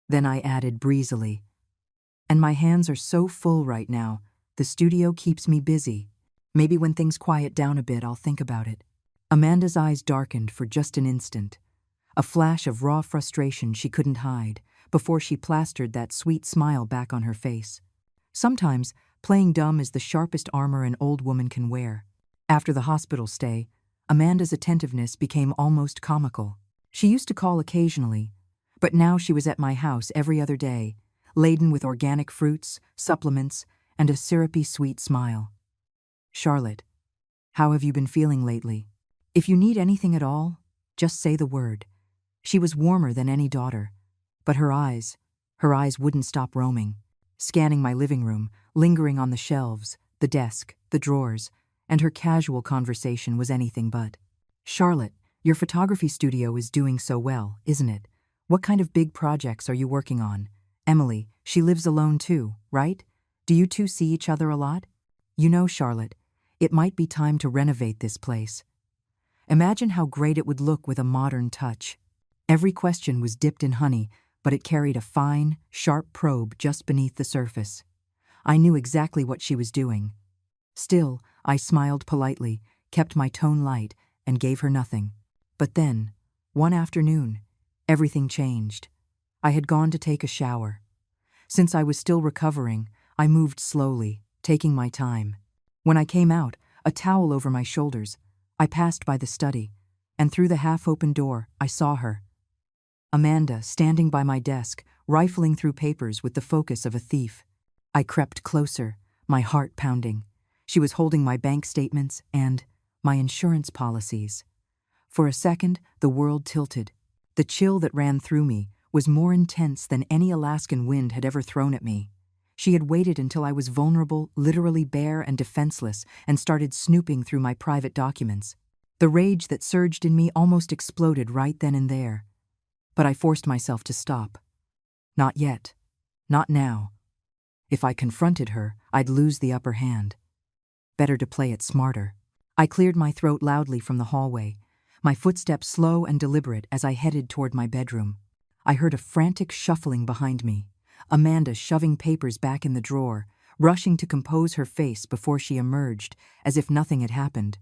Then I added breezily, "And my hands are so full right now, the studio keeps me busy. Maybe when things quiet down a bit, I'll think about it." Amanda's eyes darkened for just an instant, a flash of raw frustration she couldn't hide, before she plastered that sweet smile back on her face. Sometimes, playing dumb is the sharpest armor an old woman can wear. After the hospital stay, Amanda's attentiveness became almost comical. She used to call occasionally, but now she was at my house every other day, laden with organic fruits, supplements, and a syrupy sweet smile. "Charlotte, how have you been feeling lately? If you need anything at all, just say the word." She was warmer than any daughter, but her eyes wouldn't stop roaming, scanning my living room, lingering on the shelves, the desk, the drawers, and her casual conversation was anything but. "Charlotte, your photography studio is doing so well, isn't it? What kind of big projects are you working on? Emily, she lives alone too, right? Do you two see each other a lot? Charlotte, it might be time to renovate this place. Imagine how great it would look with a modern touch." Every question was dipped in honey, but it carried a fine, sharp probe just beneath the surface. I knew exactly what she was doing. Still, I smiled politely, kept my tone light, and gave her nothing. But then, one afternoon, everything changed. I had gone to take a shower. Since I was still recovering, I moved slowly, taking my time. When I came out, a towel over my shoulders, I passed by the study, and through the half-open door, I saw her. Amanda, standing by my desk, rifling through papers with the focus of a thief. I crept closer, my heart pounding. She was holding my bank statements and my insurance policies. For a second, the world tilted. The chill that ran through me was more intense than any Alaskan wind had ever thrown at me. She had waited until I was vulnerable, literally bare and defenseless, and started snooping through my private documents. The rage that surged in me almost exploded right then and there. But I forced myself to stop. Not yet. Not now. If I confronted her, I'd lose the upper hand. Better to play it smarter. I cleared my throat loudly from the hallway, my footsteps slow and deliberate as I headed toward my bedroom. I heard a frantic shuffling behind me, Amanda shoving papers back in the drawer, rushing to compose her face before she emerged, as if nothing had happened.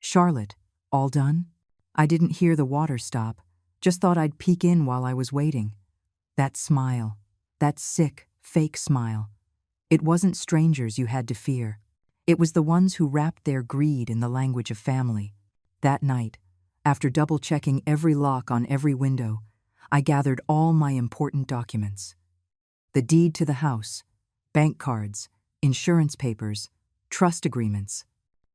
"Charlotte, all done?" I didn't hear the water stop, just thought I'd peek in while I was waiting. That smile, that sick, fake smile. It wasn't strangers you had to fear. It was the ones who wrapped their greed in the language of family. That night, after double-checking every lock on every window, I gathered all my important documents. The deed to the house, bank cards, insurance papers, trust agreements,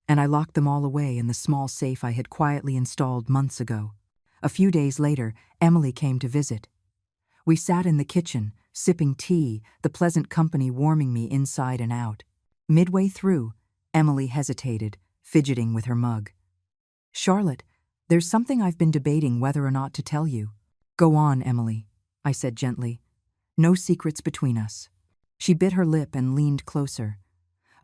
and I locked them all away in the small safe I had quietly installed months ago. A few days later, Emily came to visit. We sat in the kitchen, sipping tea, the pleasant company warming me inside and out. Midway through, Emily hesitated, fidgeting with her mug. "Charlotte, there's something I've been debating whether or not to tell you." "Go on, Emily," I said gently. "No secrets between us." She bit her lip and leaned closer.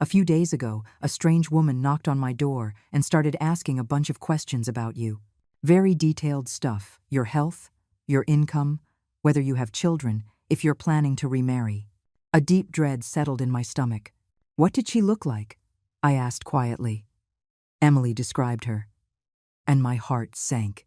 A few days ago, a strange woman knocked on my door and started asking a bunch of questions about you. Very detailed stuff: your health, your income, whether you have children, if you're planning to remarry. A deep dread settled in my stomach. What did she look like? I asked quietly. Emily described her. And my heart sank.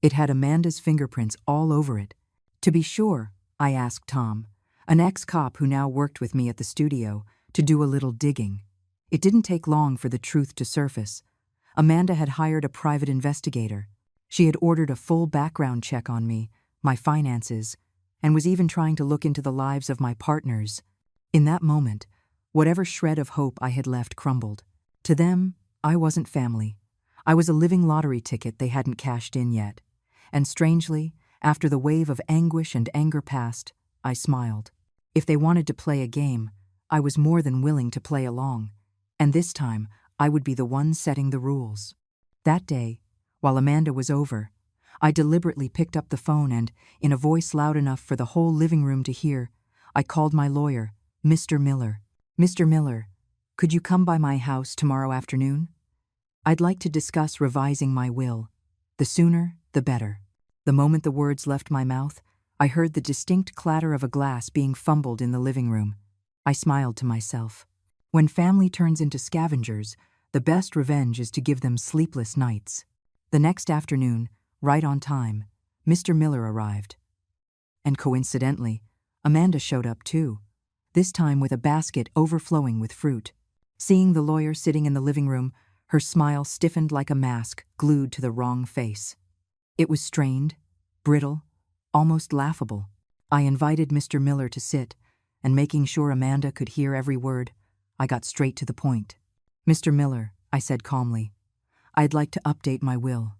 It had Amanda's fingerprints all over it. To be sure, I asked Tom, an ex-cop who now worked with me at the studio, to do a little digging. It didn't take long for the truth to surface. Amanda had hired a private investigator. She had ordered a full background check on me, my finances, and was even trying to look into the lives of my partners. In that moment, whatever shred of hope I had left crumbled. To them, I wasn't family. I was a living lottery ticket they hadn't cashed in yet. And strangely, after the wave of anguish and anger passed, I smiled. If they wanted to play a game, I was more than willing to play along. And this time, I would be the one setting the rules. That day, while Amanda was over, I deliberately picked up the phone and, in a voice loud enough for the whole living room to hear, I called my lawyer, Mr. Miller. Mr. Miller, could you come by my house tomorrow afternoon? I'd like to discuss revising my will. The sooner, the better. The moment the words left my mouth, I heard the distinct clatter of a glass being fumbled in the living room. I smiled to myself. When family turns into scavengers, the best revenge is to give them sleepless nights. The next afternoon, right on time, Mr. Miller arrived. And coincidentally, Amanda showed up too, this time with a basket overflowing with fruit. Seeing the lawyer sitting in the living room, her smile stiffened like a mask glued to the wrong face. It was strained, brittle, almost laughable. I invited Mr. Miller to sit, and making sure Amanda could hear every word, I got straight to the point. Mr. Miller, I said calmly, I'd like to update my will.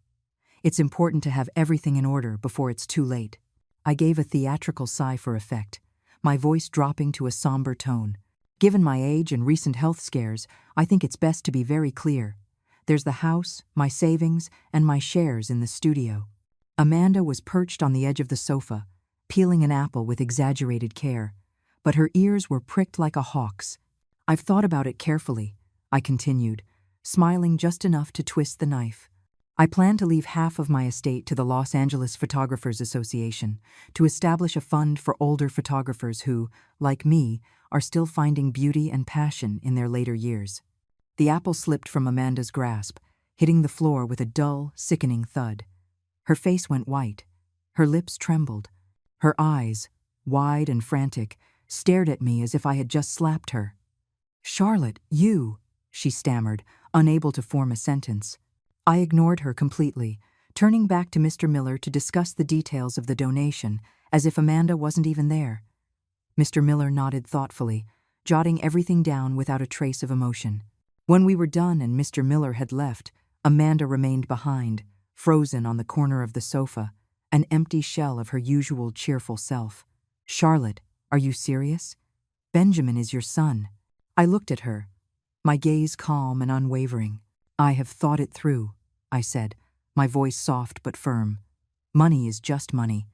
It's important to have everything in order before it's too late. I gave a theatrical sigh for effect, my voice dropping to a somber tone. Given my age and recent health scares, I think it's best to be very clear. There's the house, my savings, and my shares in the studio. Amanda was perched on the edge of the sofa, peeling an apple with exaggerated care, but her ears were pricked like a hawk's. I've thought about it carefully, I continued, smiling just enough to twist the knife. I plan to leave half of my estate to the Los Angeles Photographers Association to establish a fund for older photographers who, like me, are still finding beauty and passion in their later years. The apple slipped from Amanda's grasp, hitting the floor with a dull, sickening thud. Her face went white. Her lips trembled. Her eyes, wide and frantic, stared at me as if I had just slapped her. "Charlotte, you," she stammered, unable to form a sentence. I ignored her completely, turning back to Mr. Miller to discuss the details of the donation, as if Amanda wasn't even there. Mr. Miller nodded thoughtfully, jotting everything down without a trace of emotion. When we were done and Mr. Miller had left, Amanda remained behind, frozen on the corner of the sofa, an empty shell of her usual cheerful self. "Charlotte, are you serious? Benjamin is your son." I looked at her, my gaze calm and unwavering. "I have thought it through," I said, my voice soft but firm. "Money is just money.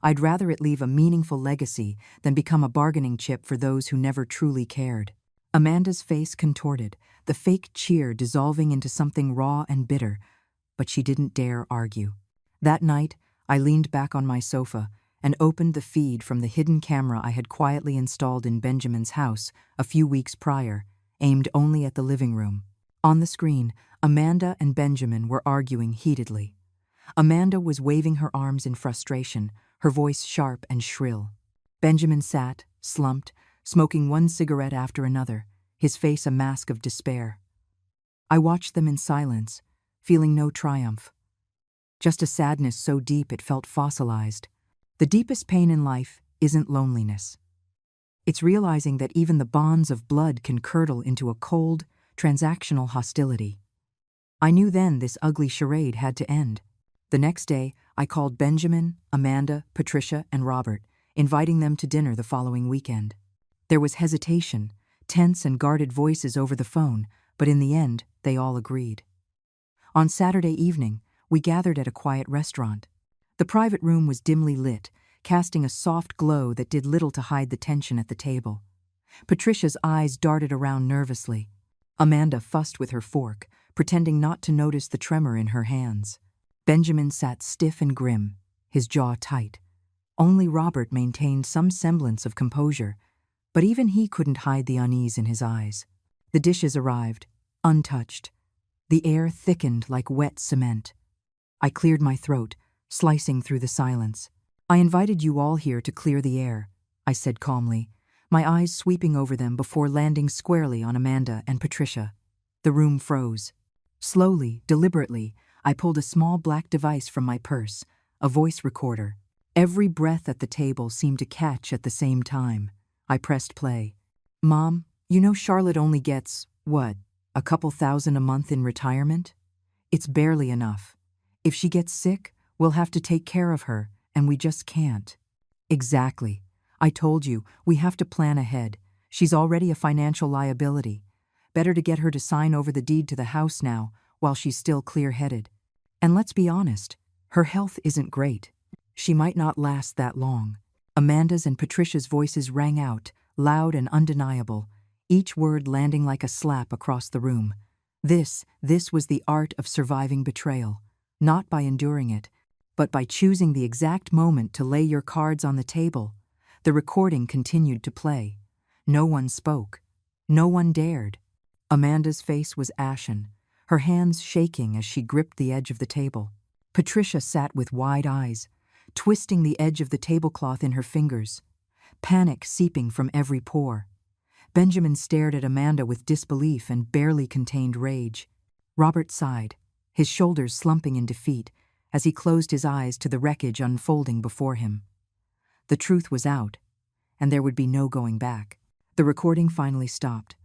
I'd rather it leave a meaningful legacy than become a bargaining chip for those who never truly cared." Amanda's face contorted, the fake cheer dissolving into something raw and bitter, but she didn't dare argue. That night, I leaned back on my sofa and opened the feed from the hidden camera I had quietly installed in Benjamin's house a few weeks prior, aimed only at the living room. On the screen, Amanda and Benjamin were arguing heatedly. Amanda was waving her arms in frustration, her voice sharp and shrill. Benjamin sat, slumped, smoking one cigarette after another, his face a mask of despair. I watched them in silence, feeling no triumph. Just a sadness so deep it felt fossilized. The deepest pain in life isn't loneliness. It's realizing that even the bonds of blood can curdle into a cold, transactional hostility. I knew then this ugly charade had to end. The next day, I called Benjamin, Amanda, Patricia, and Robert, inviting them to dinner the following weekend. There was hesitation, tense and guarded voices over the phone, but in the end, they all agreed. On Saturday evening, we gathered at a quiet restaurant. The private room was dimly lit, casting a soft glow that did little to hide the tension at the table. Patricia's eyes darted around nervously. Amanda fussed with her fork, pretending not to notice the tremor in her hands. Benjamin sat stiff and grim, his jaw tight. Only Robert maintained some semblance of composure, but even he couldn't hide the unease in his eyes. The dishes arrived, untouched. The air thickened like wet cement. I cleared my throat, slicing through the silence. "I invited you all here to clear the air," I said calmly, my eyes sweeping over them before landing squarely on Amanda and Patricia. The room froze. Slowly, deliberately, I pulled a small black device from my purse, a voice recorder. Every breath at the table seemed to catch at the same time. I pressed play. "Mom, you know Charlotte only gets, what, a couple thousand a month in retirement? It's barely enough. If she gets sick, we'll have to take care of her, and we just can't." "Exactly. I told you, we have to plan ahead. She's already a financial liability. Better to get her to sign over the deed to the house now, while she's still clear-headed. And let's be honest, her health isn't great. She might not last that long." Amanda's and Patricia's voices rang out, loud and undeniable, each word landing like a slap across the room. This was the art of surviving betrayal, not by enduring it, but by choosing the exact moment to lay your cards on the table. The recording continued to play. No one spoke. No one dared. Amanda's face was ashen, her hands shaking as she gripped the edge of the table. Patricia sat with wide eyes, twisting the edge of the tablecloth in her fingers, panic seeping from every pore. Benjamin stared at Amanda with disbelief and barely contained rage. Robert sighed, his shoulders slumping in defeat, as he closed his eyes to the wreckage unfolding before him. The truth was out, and there would be no going back. The recording finally stopped.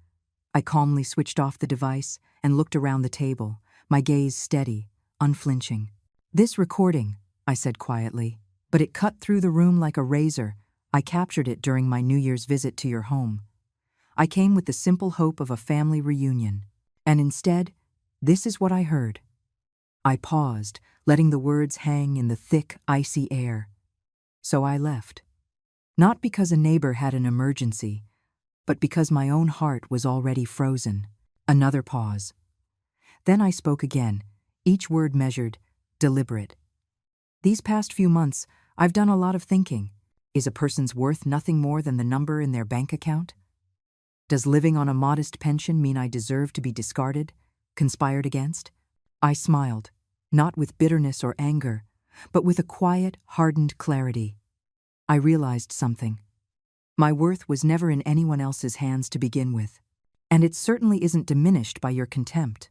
I calmly switched off the device and looked around the table, my gaze steady, unflinching. "This recording," I said quietly, "but it cut through the room like a razor. I captured it during my New Year's visit to your home. I came with the simple hope of a family reunion. And instead, this is what I heard." I paused, letting the words hang in the thick, icy air. So I left. Not because a neighbor had an emergency, but because my own heart was already frozen. Another pause. Then I spoke again, each word measured, deliberate. "These past few months, I've done a lot of thinking. Is a person's worth nothing more than the number in their bank account? Does living on a modest pension mean I deserve to be discarded, conspired against?" I smiled, not with bitterness or anger, but with a quiet, hardened clarity. I realized something. My worth was never in anyone else's hands to begin with, and it certainly isn't diminished by your contempt.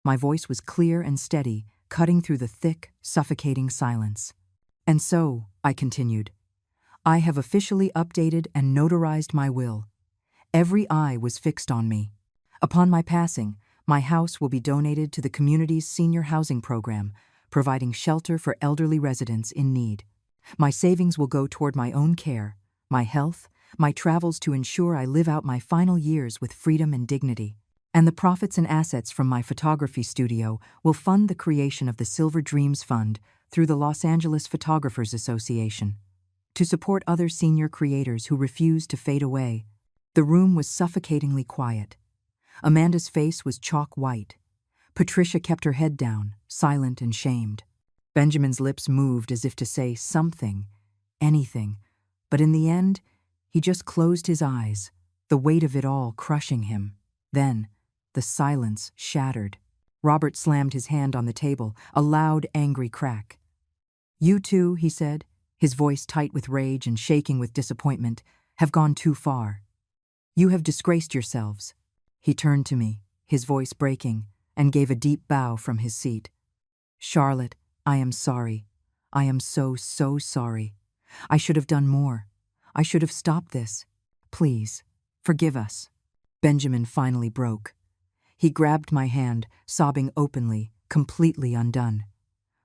My voice was clear and steady, cutting through the thick, suffocating silence. "And so," I continued, "I have officially updated and notarized my will. Every eye was fixed on me. Upon my passing, my house will be donated to the community's senior housing program, providing shelter for elderly residents in need. My savings will go toward my own care, my health, my travels to ensure I live out my final years with freedom and dignity. And the profits and assets from my photography studio will fund the creation of the Silver Dreams Fund through the Los Angeles Photographers Association, to support other senior creators who refuse to fade away." The room was suffocatingly quiet. Amanda's face was chalk white. Patricia kept her head down, silent and shamed. Benjamin's lips moved as if to say something, anything, but in the end, he just closed his eyes, the weight of it all crushing him. Then, the silence shattered. Robert slammed his hand on the table, a loud, angry crack. "You two," he said, his voice tight with rage and shaking with disappointment, "have gone too far. You have disgraced yourselves." He turned to me, his voice breaking, and gave a deep bow from his seat. "Charlotte, I am sorry. I am so sorry. I should have done more. I should have stopped this. Please, forgive us." Benjamin finally broke. He grabbed my hand, sobbing openly, completely undone.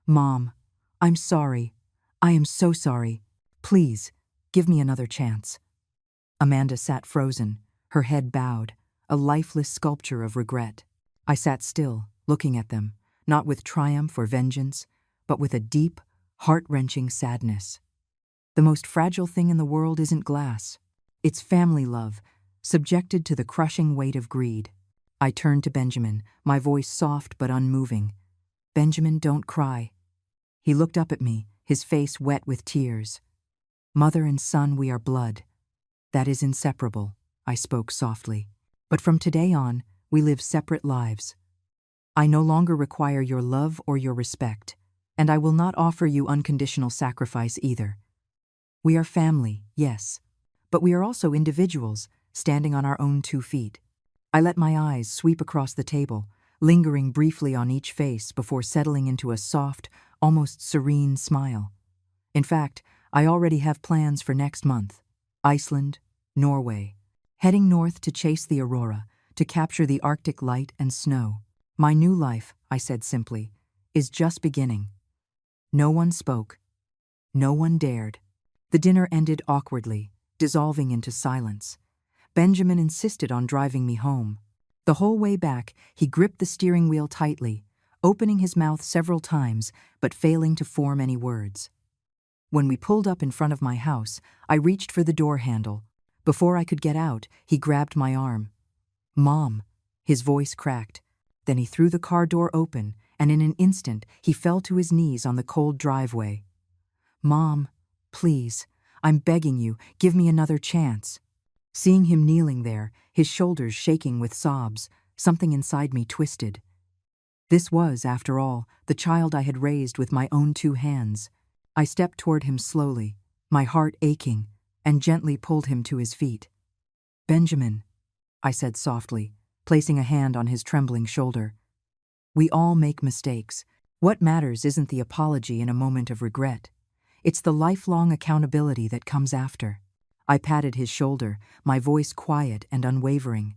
"Mom, I'm sorry. I am so sorry. Please, give me another chance." Amanda sat frozen, her head bowed, a lifeless sculpture of regret. I sat still, looking at them, not with triumph or vengeance, but with a deep, heart-wrenching sadness. The most fragile thing in the world isn't glass. It's family love, subjected to the crushing weight of greed. I turned to Benjamin, my voice soft but unmoving. "Benjamin, don't cry." He looked up at me, his face wet with tears. "Mother and son, we are blood. That is inseparable," I spoke softly. "But from today on, we live separate lives. I no longer require your love or your respect, and I will not offer you unconditional sacrifice either. We are family, yes, but we are also individuals, standing on our own 2 feet." I let my eyes sweep across the table, lingering briefly on each face before settling into a soft, almost serene smile. In fact, I already have plans for next month. Iceland, Norway. Heading north to chase the aurora, to capture the Arctic light and snow. "My new life," I said simply, "is just beginning." No one spoke. No one dared. The dinner ended awkwardly, dissolving into silence. Benjamin insisted on driving me home. The whole way back, he gripped the steering wheel tightly, opening his mouth several times but failing to form any words. When we pulled up in front of my house, I reached for the door handle. Before I could get out, he grabbed my arm. "Mom," his voice cracked. Then he threw the car door open, and in an instant, he fell to his knees on the cold driveway. "Mom, please, I'm begging you, give me another chance." Seeing him kneeling there, his shoulders shaking with sobs, something inside me twisted. This was, after all, the child I had raised with my own 2 hands. I stepped toward him slowly, my heart aching, and gently pulled him to his feet. "Benjamin," I said softly, placing a hand on his trembling shoulder. "We all make mistakes. What matters isn't the apology in a moment of regret. It's the lifelong accountability that comes after." I patted his shoulder, my voice quiet and unwavering.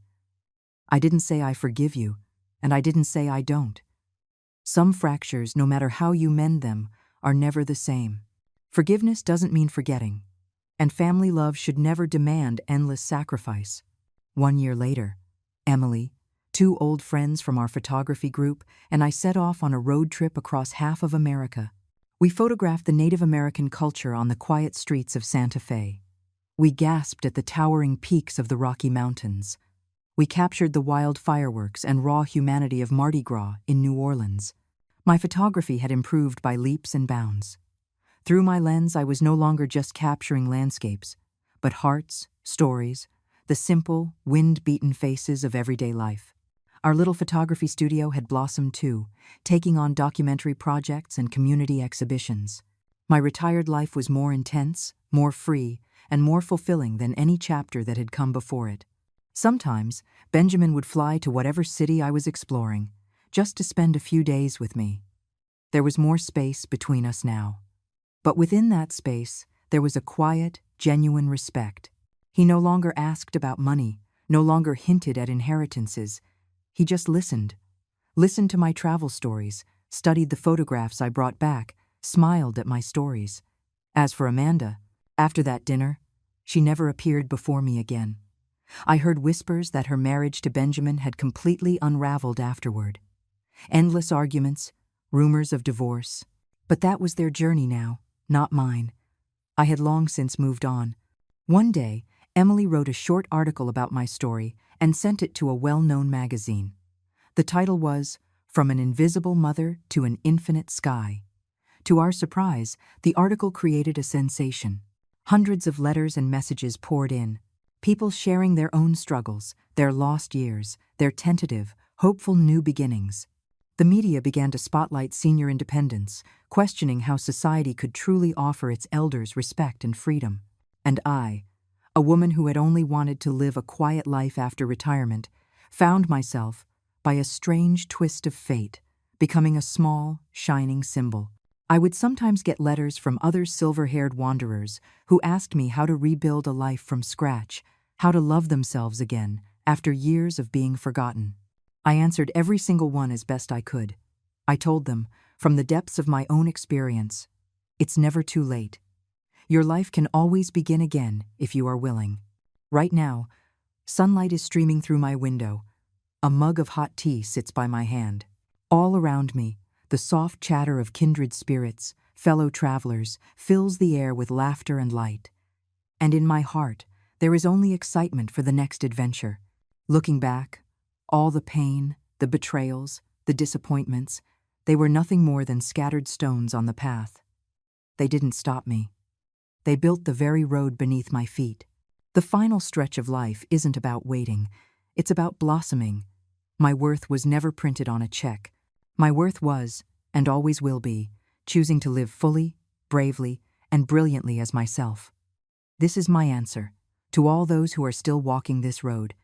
"I didn't say I forgive you, and I didn't say I don't. Some fractures, no matter how you mend them, are never the same. Forgiveness doesn't mean forgetting, and family love should never demand endless sacrifice." 1 year later, Emily, 2 old friends from our photography group, and I set off on a road trip across half of America. We photographed the Native American culture on the quiet streets of Santa Fe. We gasped at the towering peaks of the Rocky Mountains. We captured the wild fireworks and raw humanity of Mardi Gras in New Orleans. My photography had improved by leaps and bounds. Through my lens, I was no longer just capturing landscapes, but hearts, stories, the simple, wind-beaten faces of everyday life. Our little photography studio had blossomed too, taking on documentary projects and community exhibitions. My retired life was more intense, more free, and more fulfilling than any chapter that had come before it. Sometimes, Benjamin would fly to whatever city I was exploring, just to spend a few days with me. There was more space between us now. But within that space, there was a quiet, genuine respect. He no longer asked about money, no longer hinted at inheritances. He just listened to my travel stories, studied the photographs I brought back, smiled at my stories. As for Amanda, after that dinner, she never appeared before me again. I heard whispers that her marriage to Benjamin had completely unraveled afterward. Endless arguments, rumors of divorce. But that was their journey now, not mine. I had long since moved on. One day, Emily wrote a short article about my story and sent it to a well-known magazine. The title was "From an Invisible Mother to an Infinite Sky." To our surprise, the article created a sensation. Hundreds of letters and messages poured in, people sharing their own struggles, their lost years, their tentative, hopeful new beginnings. The media began to spotlight senior independence, questioning how society could truly offer its elders respect and freedom. And I, a woman who had only wanted to live a quiet life after retirement, found myself, by a strange twist of fate, becoming a small, shining symbol. I would sometimes get letters from other silver-haired wanderers who asked me how to rebuild a life from scratch, how to love themselves again after years of being forgotten. I answered every single one as best I could. I told them, from the depths of my own experience, it's never too late. Your life can always begin again if you are willing. Right now, sunlight is streaming through my window. A mug of hot tea sits by my hand. All around me, the soft chatter of kindred spirits, fellow travelers, fills the air with laughter and light. And in my heart, There is only excitement for the next adventure. Looking back, all the pain, the betrayals, the disappointments, they were nothing more than scattered stones on the path. They didn't stop me. They built the very road beneath my feet. The final stretch of life isn't about waiting. It's about blossoming. My worth was never printed on a check. My worth was, and always will be, choosing to live fully, bravely, and brilliantly as myself. This is my answer. To all those who are still walking this road,